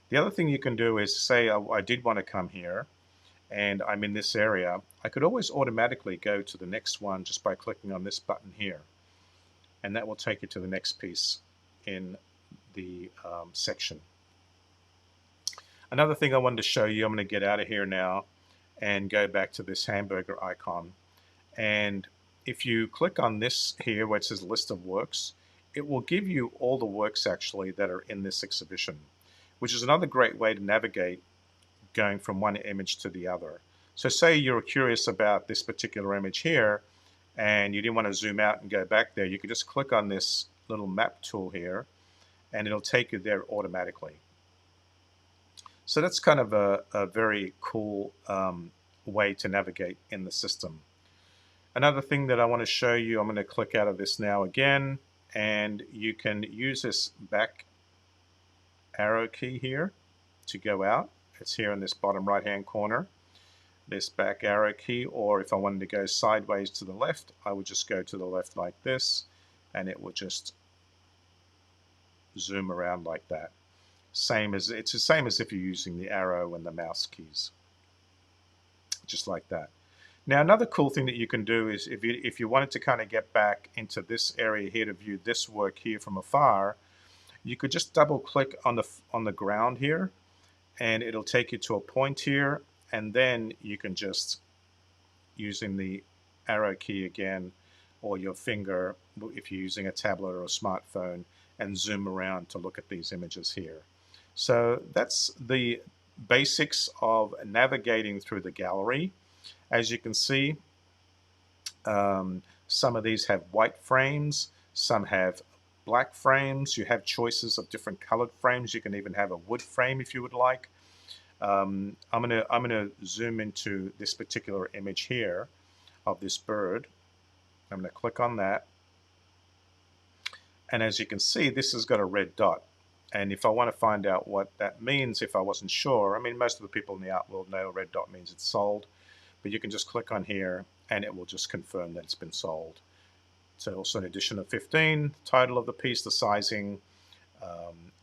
S3: The other thing you can do is say I did want to come here and I'm in this area. I could always automatically go to the next one just by clicking on this button here, and that will take you to the next piece in the section. Another thing I wanted to show you, I'm going to get out of here now and go back to this hamburger icon. And if you click on this here where it says list of works, it will give you all the works actually that are in this exhibition, which is another great way to navigate going from one image to the other. So say you're curious about this particular image here and you didn't want to zoom out and go back there, you could just click on this little map tool here and it'll take you there automatically. So that's kind of a very cool way to navigate in the system. Another thing that I want to show you, I'm going to click out of this now again, and you can use this back arrow key here to go out. It's here in this bottom right hand corner, this back arrow key, or if I wanted to go sideways to the left, I would just go to the left like this, and it will just zoom around like that. It's the same as if you're using the arrow and the mouse keys, just like that. Now another cool thing that you can do is if you wanted to kind of get back into this area here to view this work here from afar, you could just double click on the ground here and it'll take you to a point here, and then you can just, using the arrow key again or your finger if you're using a tablet or a smartphone, and zoom around to look at these images here. So that's the basics of navigating through the gallery. As you can see, some of these have white frames, some have black frames. You have choices of different colored frames. You can even have a wood frame if you would like. I'm gonna zoom into this particular image here of this bird. I'm gonna click on that. And as you can see, this has got a red dot. And if I want to find out what that means, if I wasn't sure, I mean, most of the people in the art world know a red dot means it's sold, but you can just click on here and it will just confirm that it's been sold. So also an edition of 15, title of the piece, the sizing,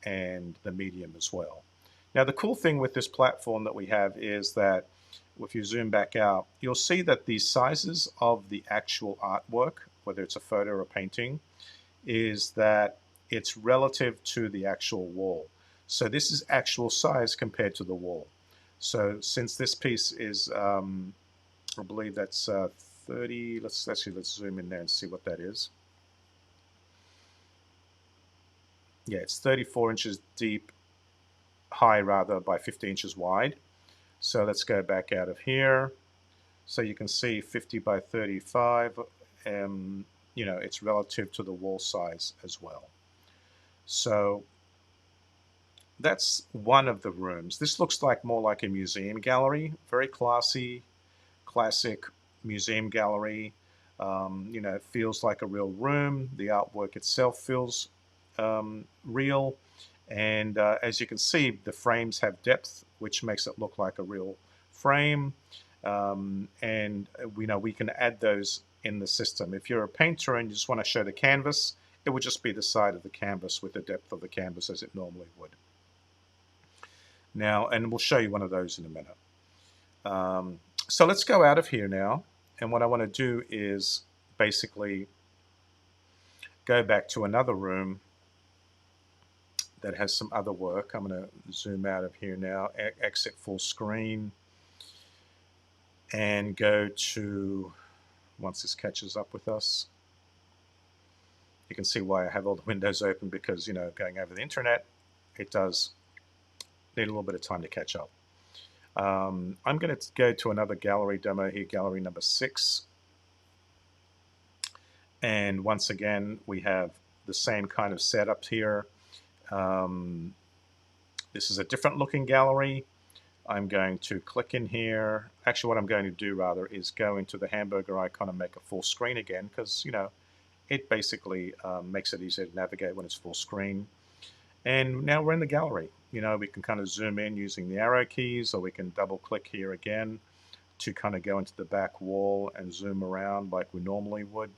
S3: and the medium as well. Now the cool thing with this platform that we have is that if you zoom back out, you'll see that the sizes of the actual artwork, whether it's a photo or a painting, is that it's relative to the actual wall. So this is actual size compared to the wall. So since this piece is, I believe that's 30, let's zoom in there and see what that is. Yeah, it's 34 inches deep, high rather, by 50 inches wide. So let's go back out of here. So you can see 50 by 35, you know, it's relative to the wall size as well. So that's one of the rooms. This looks like more like a museum gallery, very classy, classic museum gallery. You know, it feels like a real room. The artwork itself feels real. And as you can see, the frames have depth, which makes it look like a real frame. And we can add those in the system. If you're a painter and you just want to show the canvas, it would just be the side of the canvas with the depth of the canvas as it normally would. Now, and we'll show you one of those in a minute. So let's go out of here now. And what I want to do is basically go back to another room that has some other work. I'm going to zoom out of here now, exit full screen, and go to, once this catches up with us, you can see why I have all the windows open, because, you know, going over the internet, it does need a little bit of time to catch up. I'm going to go to another gallery demo here, gallery number 6. And once again, we have the same kind of setup here. This is a different looking gallery. I'm going to click in here. Actually, what I'm going to do rather is go into the hamburger icon and make a full screen again, because, you know, it basically makes it easier to navigate when it's full screen. And now we're in the gallery. You know, we can kind of zoom in using the arrow keys, or we can double click here again to kind of go into the back wall and zoom around like we normally would.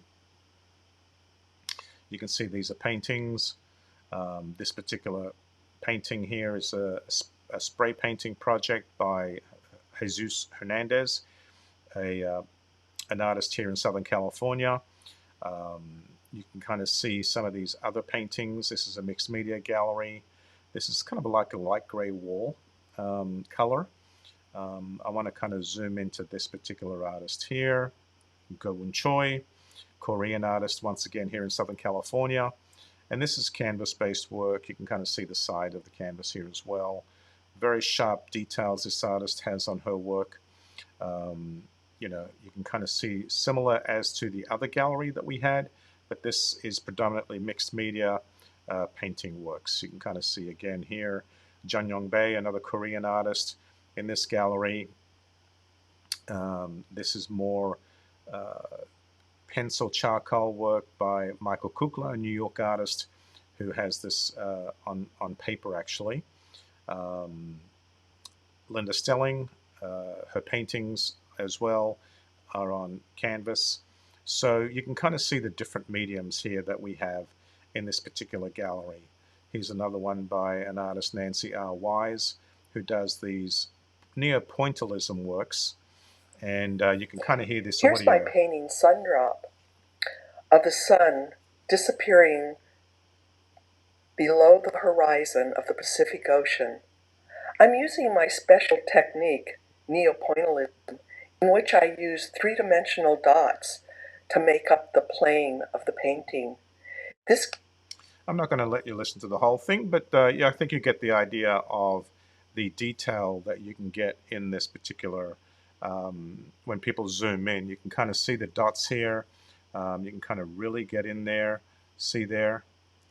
S3: You can see these are paintings. This particular painting here is a spray painting project by Jesus Hernandez, an artist here in Southern California. You can kind of see some of these other paintings. This is a mixed media gallery. This is kind of like a light gray wall color. I want to kind of zoom into this particular artist here, Go Woon Choi, Korean artist once again here in Southern California. And this is canvas-based work. You can kind of see the side of the canvas here as well. Very sharp details this artist has on her work. You know, you can kind of see similar as to the other gallery that we had, but this is predominantly mixed media painting works. You can kind of see again here, Jun Yong-bae, another Korean artist in this gallery. This is more pencil charcoal work by Michael Kukla, a New York artist who has this on paper actually. Linda Stelling, her paintings as well are on canvas. So you can kind of see the different mediums here that we have in this particular gallery. Here's another one by an artist, Nancy R. Wise, who does these neo-pointillism works. And you can kind of hear this
S4: Here's
S3: audio.
S4: my painting, Sundrop, of the sun disappearing below the horizon of the Pacific Ocean. I'm using my special technique, neo-pointillism, in which I use three-dimensional dots to make up the plane of the painting.
S3: I'm not going to let you listen to the whole thing, but yeah, I think you get the idea of the detail that you can get in this particular, when people zoom in, you can kind of see the dots here. You can kind of really get in there, see there,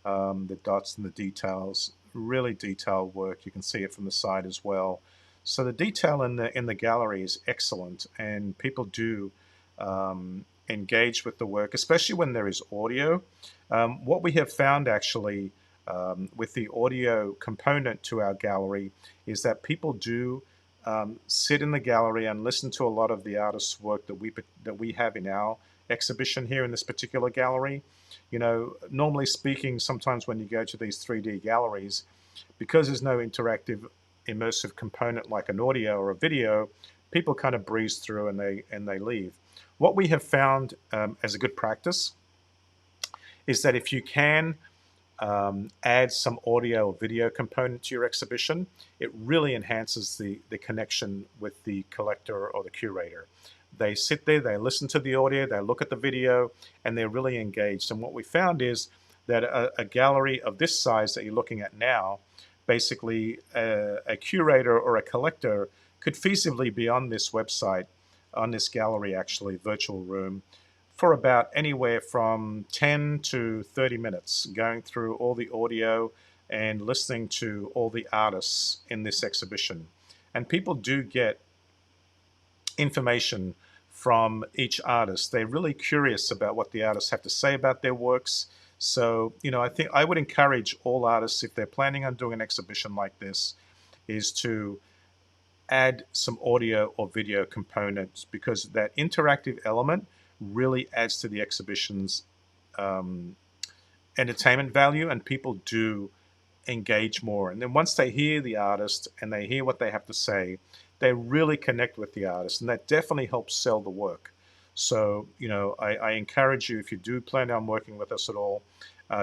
S3: the dots and the details, really detailed work. You can see it from the side as well. So the detail in the gallery is excellent, and people do engage with the work, especially when there is audio. What we have found actually with the audio component to our gallery is that people do sit in the gallery and listen to a lot of the artists' work that we have in our exhibition here in this particular gallery. You know, normally speaking, sometimes when you go to these 3D galleries, because there's no interactive immersive component like an audio or a video, people kind of breeze through and they leave. What we have found as a good practice is that if you can add some audio or video component to your exhibition, it really enhances the connection with the collector or the curator. They sit there, they listen to the audio, they look at the video, and they're really engaged. And what we found is that a gallery of this size that you're looking at now, basically a curator or a collector could feasibly be on this website, on this gallery actually, virtual room, for about anywhere from 10 to 30 minutes, going through all the audio and listening to all the artists in this exhibition. And people do get information from each artist. They're really curious about what the artists have to say about their works. So, you know, I think I would encourage all artists, if they're planning on doing an exhibition like this, is to add some audio or video components, because that interactive element really adds to the exhibition's entertainment value, and people do engage more. And then once they hear the artist and they hear what they have to say, they really connect with the artist, and that definitely helps sell the work. So, you know, I encourage you, if you do plan on working with us at all,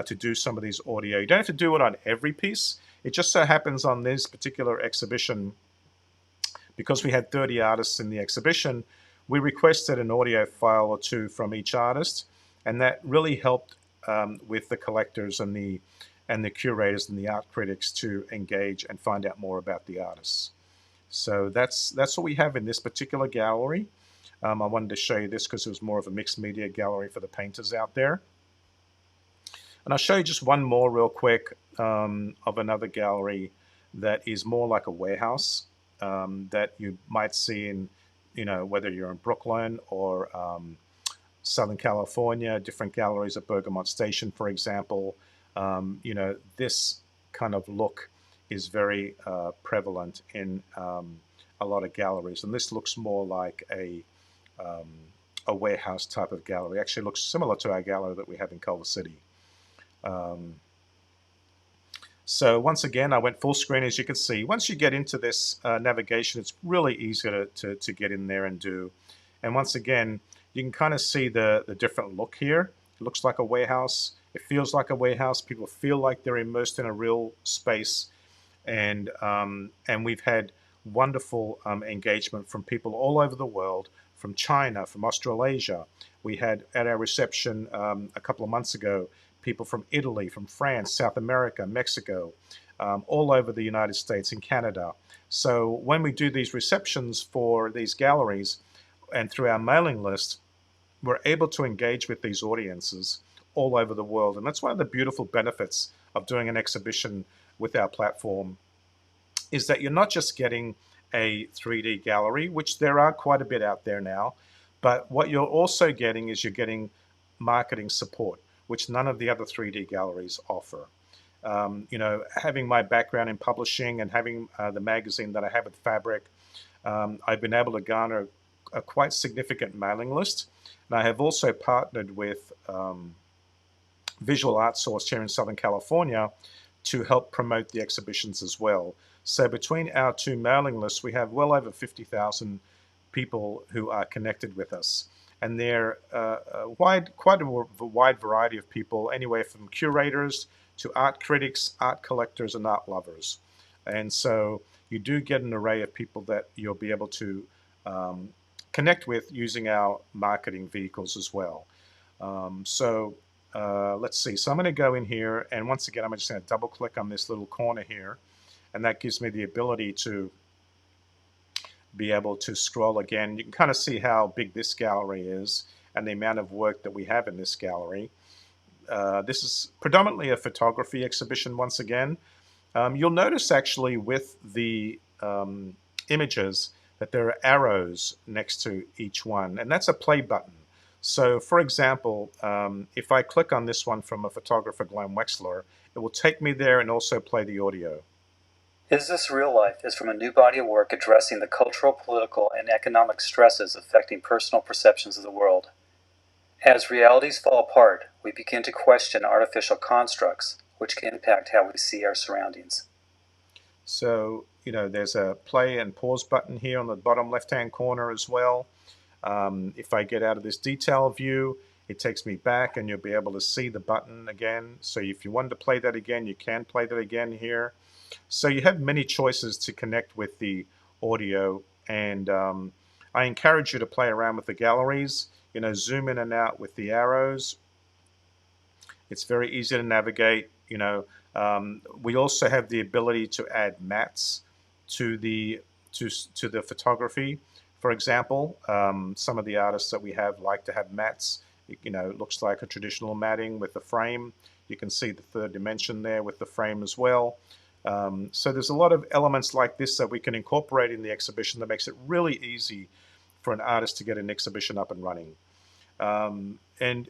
S3: to do some of these audio. You don't have to do it on every piece. It just so happens on this particular exhibition, because we had 30 artists in the exhibition, we requested an audio file or two from each artist, and that really helped with the collectors and the curators and the art critics to engage and find out more about the artists. So that's what we have in this particular gallery. I wanted to show you this because it was more of a mixed media gallery for the painters out there. And I'll show you just one more real quick of another gallery that is more like a warehouse that you might see in, you know, whether you're in Brooklyn or Southern California, different galleries at Bergamot Station, for example. You know, this kind of look is very prevalent in a lot of galleries, and this looks more like a warehouse type of gallery. Actually looks similar to our gallery that we have in Culver City. So once again, I went full screen, as you can see. Once you get into this navigation, it's really easy to get in there and do. And once again, you can kind of see the different look here. It looks like a warehouse. It feels like a warehouse. People feel like they're immersed in a real space. And we've had wonderful engagement from people all over the world, from China, from Australasia. We had at our reception a couple of months ago people from Italy, from France, South America, Mexico, all over the United States and Canada. So when we do these receptions for these galleries and through our mailing list, we're able to engage with these audiences all over the world. And that's one of the beautiful benefits of doing an exhibition with our platform, is that you're not just getting a 3D gallery, which there are quite a bit out there now, but what you're also getting is you're getting marketing support, which none of the other 3D galleries offer. Having my background in publishing and having the magazine that I have at Fabric, I've been able to garner a quite significant mailing list. And I have also partnered with Visual Art Source here in Southern California to help promote the exhibitions as well. So between our two mailing lists, we have well over 50,000 people who are connected with us. And they're quite a wide variety of people, anywhere from curators to art critics, art collectors, and art lovers. And so you do get an array of people that you'll be able to connect with using our marketing vehicles as well. Let's see. So I'm going to go in here, and once again, I'm just going to double click on this little corner here, and that gives me the ability to be able to scroll again. You can kind of see how big this gallery is and the amount of work that we have in this gallery. This is predominantly a photography exhibition once again. You'll notice actually with the images that there are arrows next to each one, and that's a play button. So for example, if I click on this one from a photographer, Glenn Wexler, it will take me there and also play the audio.
S5: Is This Real Life is from a new body of work addressing the cultural, political, and economic stresses affecting personal perceptions of the world. As realities fall apart, we begin to question artificial constructs, which can impact how we see our surroundings.
S3: So, there's a play and pause button here on the bottom left-hand corner as well. If I get out of this detail view, it takes me back and you'll be able to see the button again. So if you wanted to play that again, you can play that again here. So you have many choices to connect with the audio, and I encourage you to play around with the galleries, zoom in and out with the arrows. It's very easy to navigate. We also have the ability to add mats to the photography. For example, some of the artists that we have like to have mats. It looks like a traditional matting with a frame. You can see the third dimension there with the frame as well. So there's a lot of elements like this that we can incorporate in the exhibition that makes it really easy for an artist to get an exhibition up and running. And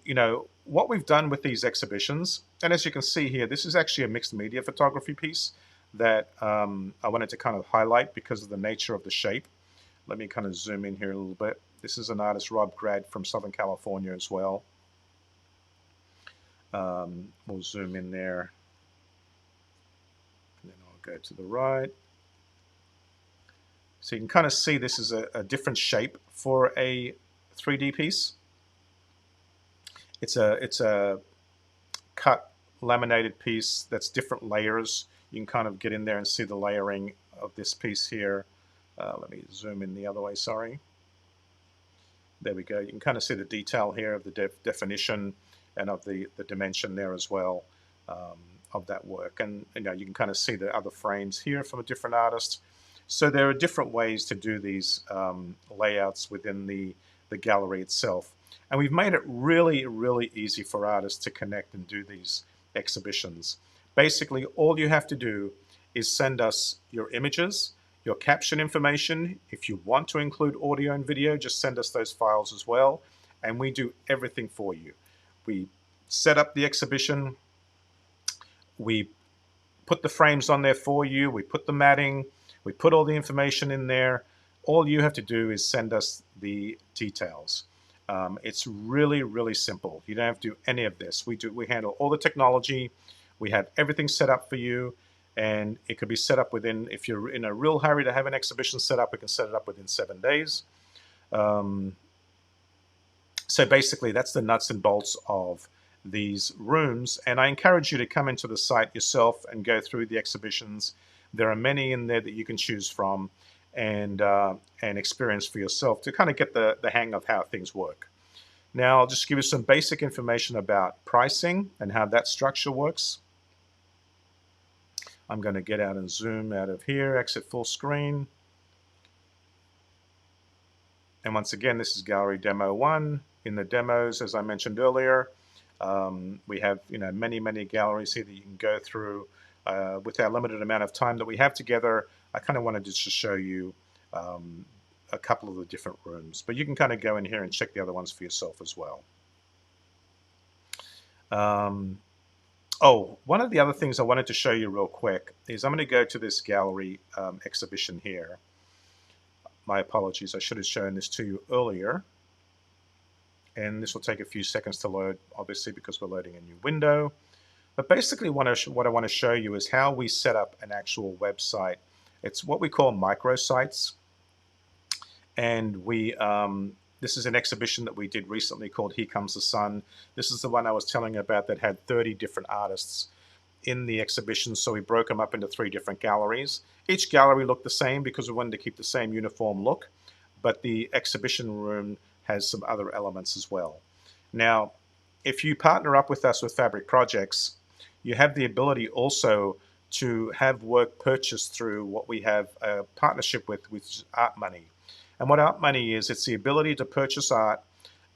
S3: what we've done with these exhibitions, and as you can see here, this is actually a mixed media photography piece that I wanted to kind of highlight because of the nature of the shape. Let me kind of zoom in here a little bit. This is an artist, Rob Grad, from Southern California as well. We'll zoom in there. And then I'll go to the right. So you can kind of see this is a different shape for a 3D piece. It's a cut laminated piece that's different layers. You can kind of get in there and see the layering of this piece here. Let me zoom in the other way, sorry. There we go. You can kind of see the detail here of the definition and of the dimension there as well of that work. And you can kind of see the other frames here from a different artist. So there are different ways to do these layouts within the gallery itself. And we've made it really, really easy for artists to connect and do these exhibitions. Basically, all you have to do is send us your images, your caption information. If you want to include audio and video, just send us those files as well, and we do everything for you. We set up the exhibition, we put the frames on there for you, we put the matting, we put all the information in there. All you have to do is send us the details. It's really, really simple. You don't have to do any of this. We handle all the technology. We have everything set up for you, and it could be set up within, if you're in a real hurry to have an exhibition set up, we can set it up within 7 days. So basically, that's the nuts and bolts of these rooms, and I encourage you to come into the site yourself and go through the exhibitions. There are many in there that you can choose from and experience for yourself to kind of get the hang of how things work. Now, I'll just give you some basic information about pricing and how that structure works. I'm going to get out and zoom out of here, exit full screen. And once again, this is Gallery Demo 1. In the demos, as I mentioned earlier, we have many galleries here that you can go through. With our limited amount of time that we have together, I kind of wanted to just show you a couple of the different rooms. But you can kind of go in here and check the other ones for yourself as well. Oh, one of the other things I wanted to show you real quick is I'm going to go to this gallery exhibition here. My apologies, I should have shown this to you earlier. And this will take a few seconds to load, obviously, because we're loading a new window. But basically what I want to show you is how we set up an actual website. It's what we call microsites. And this is an exhibition that we did recently called Here Comes the Sun. This is the one I was telling you about that had 30 different artists in the exhibition. So we broke them up into 3 different galleries. Each gallery looked the same because we wanted to keep the same uniform look. But the exhibition room has some other elements as well. Now, if you partner up with us with Fabric Projects, you have the ability also to have work purchased through what we have a partnership with, which is Art Money. And what Art Money is, it's the ability to purchase art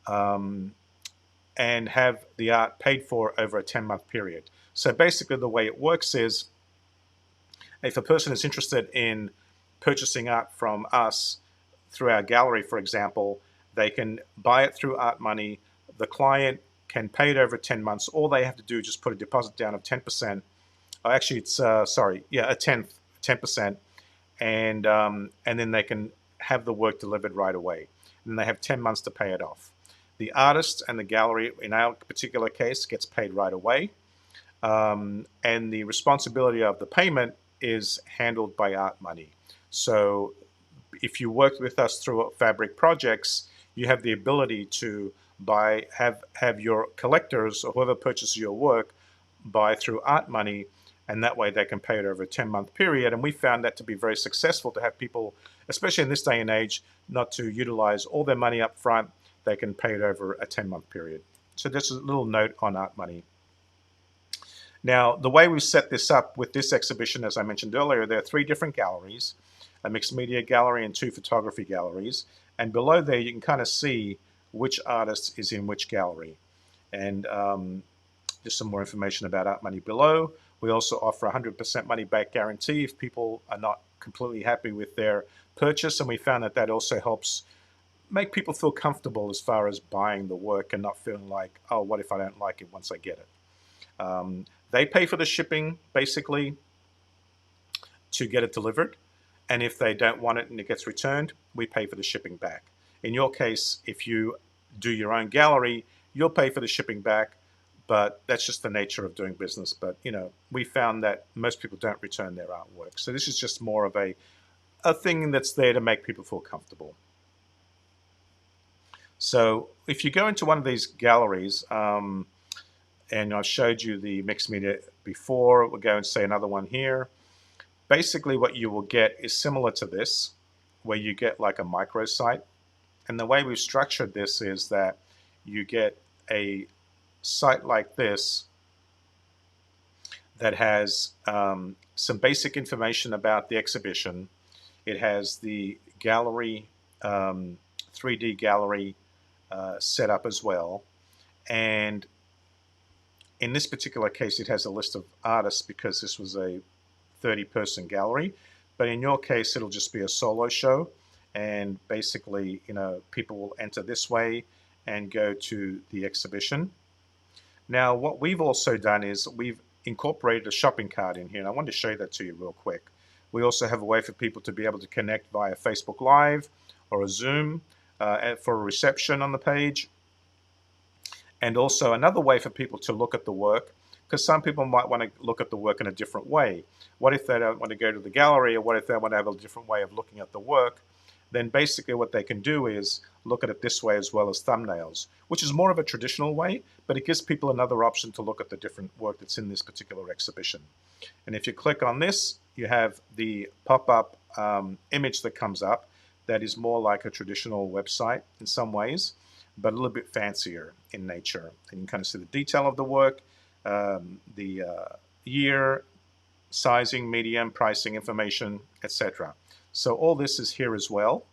S3: and have the art paid for over a 10-month period. So basically the way it works is, if a person is interested in purchasing art from us through our gallery, for example, they can buy it through Art Money. The client can pay it over 10 months. All they have to do is just put a deposit down of 10%. Oh, actually, it's, a tenth, 10%. And then they can have the work delivered right away. And then they have 10 months to pay it off. The artist and the gallery, in our particular case, gets paid right away. And the responsibility of the payment is handled by Art Money. So if you work with us through Fabric Projects, you have the ability to have your collectors or whoever purchases your work buy through Art Money, and that way they can pay it over a 10-month period. And we found that to be very successful, to have people, especially in this day and age, not to utilize all their money up front. They can pay it over a 10-month period. So just a little note on Art Money. Now, the way we've set this up with this exhibition, as I mentioned earlier, there are 3 different galleries, a mixed media gallery and 2 photography galleries. And below there, you can kind of see which artist is in which gallery. And just some more information about Art Money below. We also offer a 100% money back guarantee if people are not completely happy with their purchase. And we found that that also helps make people feel comfortable as far as buying the work and not feeling like, oh, what if I don't like it once I get it? They pay for the shipping, basically, to get it delivered. And if they don't want it and it gets returned, we pay for the shipping back. In your case, if you do your own gallery, you'll pay for the shipping back, but that's just the nature of doing business. But, we found that most people don't return their artwork. So this is just more of a thing that's there to make people feel comfortable. So if you go into one of these galleries, and I showed you the mixed media before, we'll go and say another one here. Basically what you will get is similar to this, where you get like a microsite. And the way we've structured this is that you get a site like this that has some basic information about the exhibition. It has the gallery, 3D gallery set up as well. And in this particular case, it has a list of artists because this was a 30-person gallery. But in your case, it'll just be a solo show. And basically, people will enter this way and go to the exhibition. Now, what we've also done is we've incorporated a shopping cart in here. And I wanted to show that to you real quick. We also have a way for people to be able to connect via Facebook Live or a Zoom. for a reception on the page. And also another way for people to look at the work, because some people might want to look at the work in a different way. What if they don't want to go to the gallery, or what if they want to have a different way of looking at the work? Then basically what they can do is look at it this way as well as thumbnails, which is more of a traditional way, but it gives people another option to look at the different work that's in this particular exhibition. And if you click on this, you have the pop-up image that comes up that is more like a traditional website in some ways, but a little bit fancier in nature. And you can kind of see the detail of the work, the year, sizing, medium, pricing information, etc. So all this is here as well.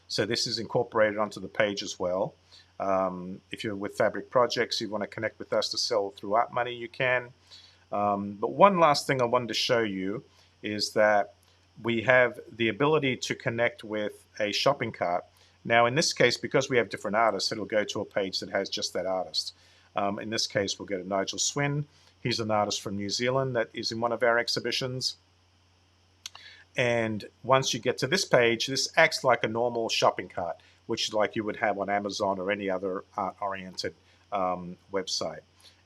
S3: So this is incorporated onto the page as well. If you're with Fabric Projects, you want to connect with us to sell through Art Money, you can. But one last thing I wanted to show you is that we have the ability to connect with a shopping cart. Now, in this case, because we have different artists, it'll go to a page that has just that artist. In this case, we'll go to Nigel Swin. He's an artist from New Zealand that is in one of our exhibitions. And once you get to this page, this acts like a normal shopping cart, which is like you would have on Amazon or any other art-oriented website.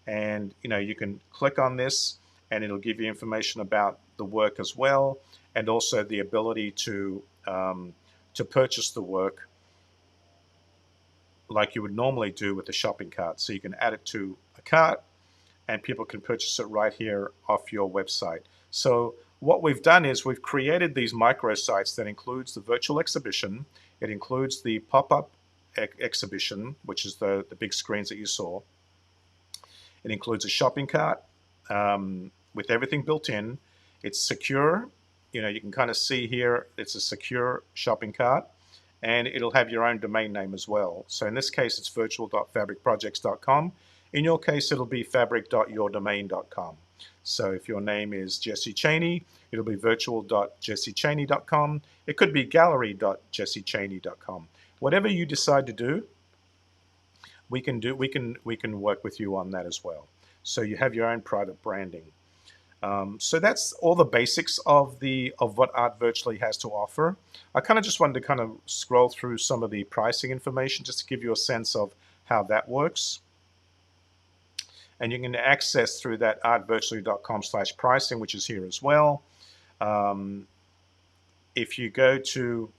S3: And you can click on this, and it'll give you information about the work as well, and also the ability to purchase the work like you would normally do with a shopping cart. So you can add it to a cart, and people can purchase it right here off your website. So what we've done is we've created these microsites that includes the virtual exhibition. It includes the pop-up exhibition, which is the big screens that you saw. It includes a shopping cart with everything built in. It's secure. You can kind of see here, it's a secure shopping cart, and it'll have your own domain name as well. So in this case, it's virtual.fabricprojects.com. In your case, it'll be fabric.yourdomain.com. So if your name is Jesse Chaney, it'll be virtual.jessechaney.com. It could be gallery.jessechaney.com. Whatever you decide to do, we can work with you on that as well. So you have your own private branding. So that's all the basics of what Art Virtually has to offer. I kind of just wanted to kind of scroll through some of the pricing information just to give you a sense of how that works. And you can access through that artvirtually.com/pricing, which is here as well. If you go to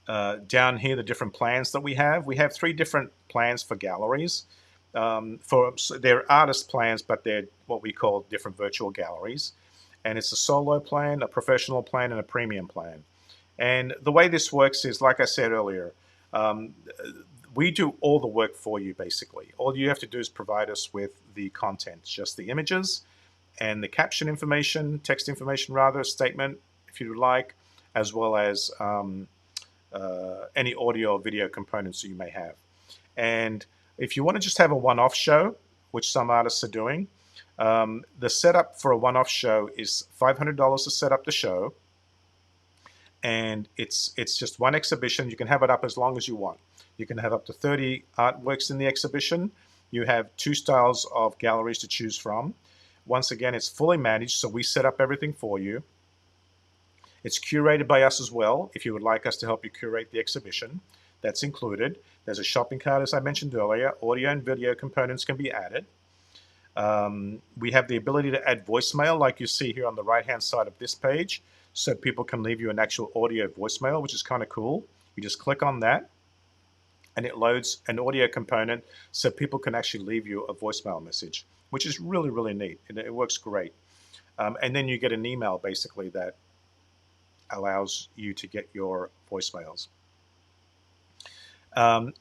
S3: down here, the different plans that we have 3 different plans for galleries. They're artist plans, but they're what we call different virtual galleries. And it's a solo plan, a professional plan, and a premium plan. And the way this works is, like I said earlier, we do all the work for you, basically. All you have to do is provide us with the content, just the images and the caption information, text information rather, statement, if you would like, as well as any audio or video components that you may have. And if you want to just have a one-off show, which some artists are doing, the setup for a one-off show is $500 to set up the show. And it's just one exhibition. You can have it up as long as you want. You can have up to 30 artworks in the exhibition. You have 2 styles of galleries to choose from. Once again, it's fully managed, so we set up everything for you. It's curated by us as well. If you would like us to help you curate the exhibition, that's included. There's a shopping cart, as I mentioned earlier. Audio and video components can be added. We have the ability to add voicemail, like you see here on the right-hand side of this page, so people can leave you an actual audio voicemail, which is kind of cool. You just click on that, and it loads an audio component so people can actually leave you a voicemail message, which is really, really neat. It works great. And then you get an email, basically, that allows you to get your voicemails.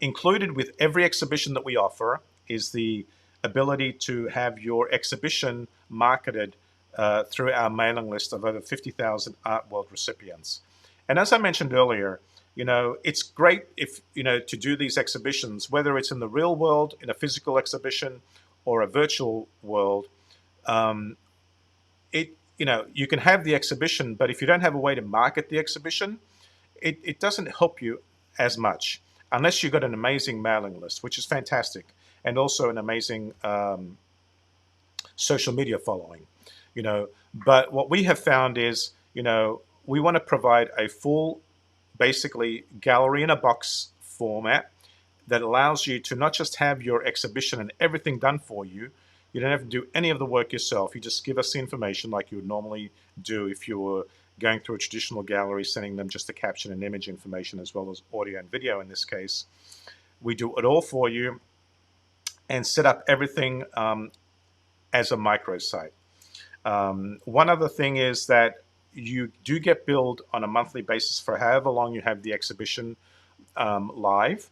S3: Included with every exhibition that we offer is the ability to have your exhibition marketed through our mailing list of over 50,000 Art World recipients. And as I mentioned earlier, it's great if, to do these exhibitions, whether it's in the real world, in a physical exhibition, or a virtual world. You can have the exhibition, but if you don't have a way to market the exhibition, it doesn't help you as much unless you've got an amazing mailing list, which is fantastic, and also an amazing social media following. But what we have found is, we want to provide a full basically gallery in a box format that allows you to not just have your exhibition and everything done for you. You don't have to do any of the work yourself. You just give us the information like you would normally do if you were going through a traditional gallery, sending them just the caption and image information as well as audio and video in this case. We do it all for you and set up everything as a microsite. One other thing is that you do get billed on a monthly basis for however long you have the exhibition live.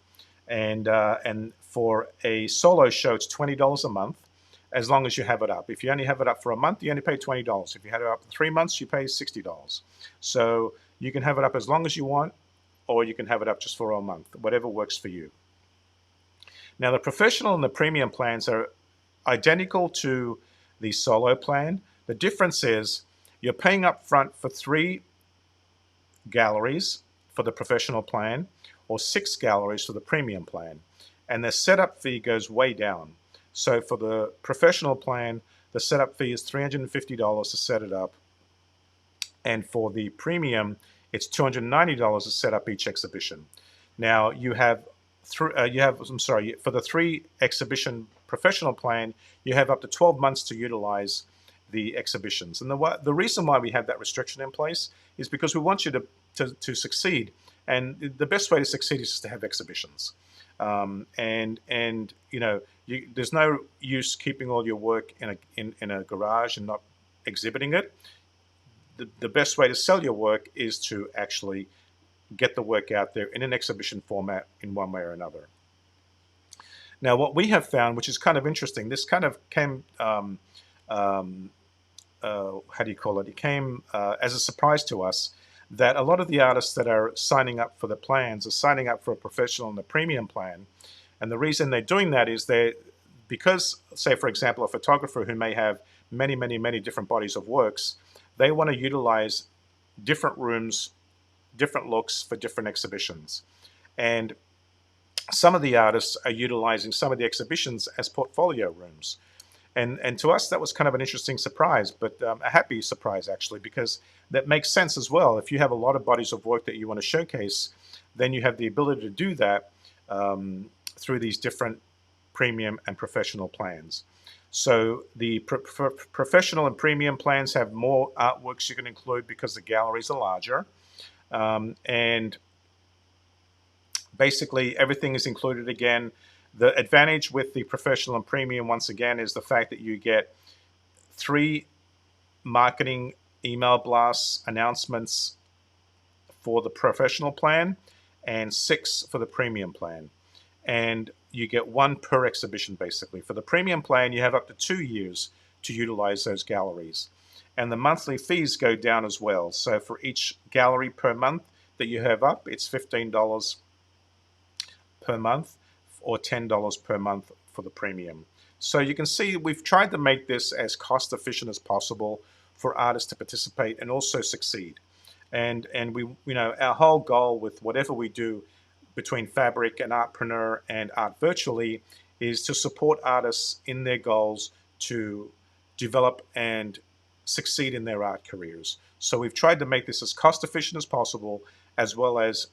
S3: And for a solo show, it's $20 a month, as long as you have it up. If you only have it up for a month, you only pay $20. If you have it up for 3 months, you pay $60. So you can have it up as long as you want, or you can have it up just for a month, whatever works for you. Now, the professional and the premium plans are identical to the solo plan. The difference is you're paying up front for 3 galleries for the professional plan, or 6 galleries for the premium plan. And the setup fee goes way down. So for the professional plan, the setup fee is $350 to set it up. And for the premium, it's $290 to set up each exhibition. Now for the 3 exhibition professional plan, you have up to 12 months to utilize the exhibitions. And the reason why we have that restriction in place is because we want you to succeed. And the best way to succeed is just to have exhibitions. There's no use keeping all your work in a garage and not exhibiting it. The best way to sell your work is to actually get the work out there in an exhibition format in one way or another. Now, what we have found, which is kind of interesting, this kind of came, it came as a surprise to us, that a lot of the artists that are signing up for the plans are signing up for a professional and a premium plan. And the reason they're doing that is because, say, for example, a photographer who may have many, many, many different bodies of works, they want to utilize different rooms, different looks for different exhibitions. And some of the artists are utilizing some of the exhibitions as portfolio rooms. And to us, that was kind of an interesting surprise, but a happy surprise, actually, because that makes sense as well. If you have a lot of bodies of work that you want to showcase, then you have the ability to do that through these different premium and professional plans. So the professional and premium plans have more artworks you can include because the galleries are larger. And basically, everything is included again. The advantage with the professional and premium, once again, is the fact that you get 3 marketing email blasts, announcements for the professional plan, and 6 for the premium plan. And you get 1 per exhibition, basically. For the premium plan, you have up to 2 years to utilize those galleries. And the monthly fees go down as well. So for each gallery per month that you have up, it's $15 per month, or $10 per month for the premium. So you can see we've tried to make this as cost efficient as possible for artists to participate and also succeed. And we, our whole goal with whatever we do between Fabric and Artpreneur and Art Virtually is to support artists in their goals to develop and succeed in their art careers. So we've tried to make this as cost efficient as possible, as well as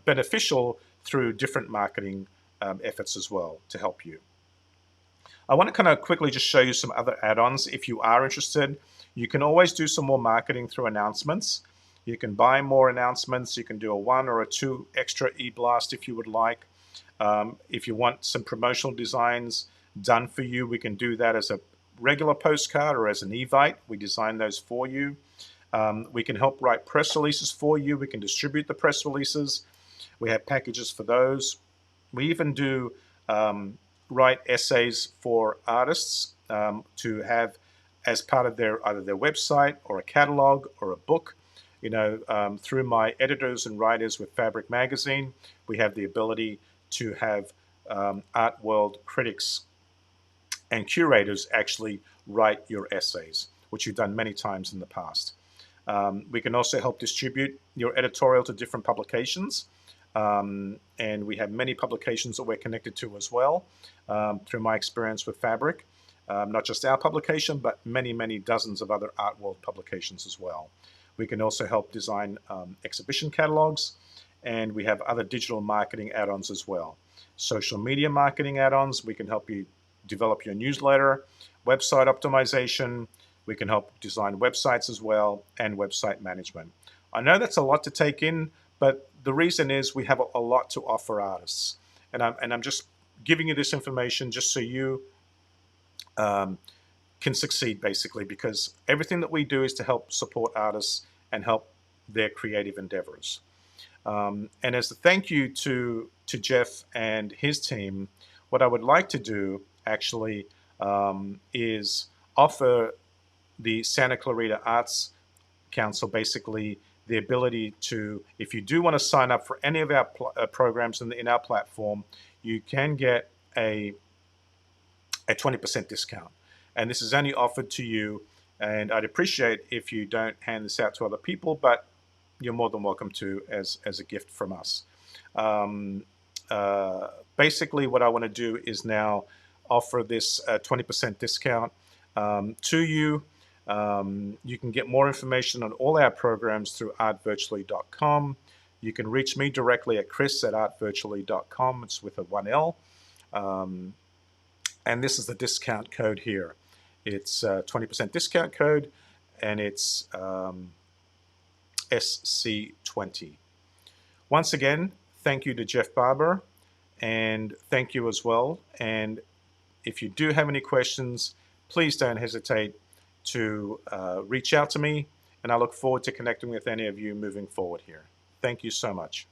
S3: beneficial through different marketing efforts as well to help you. I want to kind of quickly just show you some other add-ons. If you are interested, you can always do some more marketing through announcements. You can buy more announcements. You can do a 1 or a 2 extra e-blast if you would like. If you want some promotional designs done for you, we can do that as a regular postcard or as an evite. We design those for you. We can help write press releases for you. We can distribute the press releases. We have packages for those. We even do write essays for artists to have as part of either their website or a catalog or a book. Through my editors and writers with Fabric Magazine, we have the ability to have art world critics and curators actually write your essays, which you've done many times in the past. We can also help distribute your editorial to different publications. And we have many publications that we're connected to as well through my experience with Fabric. Not just our publication, but many, many dozens of other art world publications as well. We can also help design exhibition catalogs, and we have other digital marketing add-ons as well. Social media marketing add-ons, we can help you develop your newsletter, website optimization, we can help design websites as well, and website management. I know that's a lot to take in, but the reason is we have a lot to offer artists. And I'm just giving you this information just so you can succeed, basically, because everything that we do is to help support artists and help their creative endeavors. And as a thank you to Jeff and his team, what I would like to do actually is offer the Santa Clarita Arts Council basically the ability to, if you do want to sign up for any of our programs in our platform, you can get a 20% discount. And this is only offered to you, and I'd appreciate if you don't hand this out to other people, but you're more than welcome to as a gift from us. Basically, what I want to do is now offer this 20% discount to you. You can get more information on all our programs through artvirtually.com. You can reach me directly at chris@artvirtually.com. It's with a 1L. And this is the discount code here. It's a 20% discount code, and it's SC20. Once again, thank you to Jeff Barber, and thank you as well. And if you do have any questions, please don't hesitate to reach out to me, and I look forward to connecting with any of you moving forward here. Thank you so much.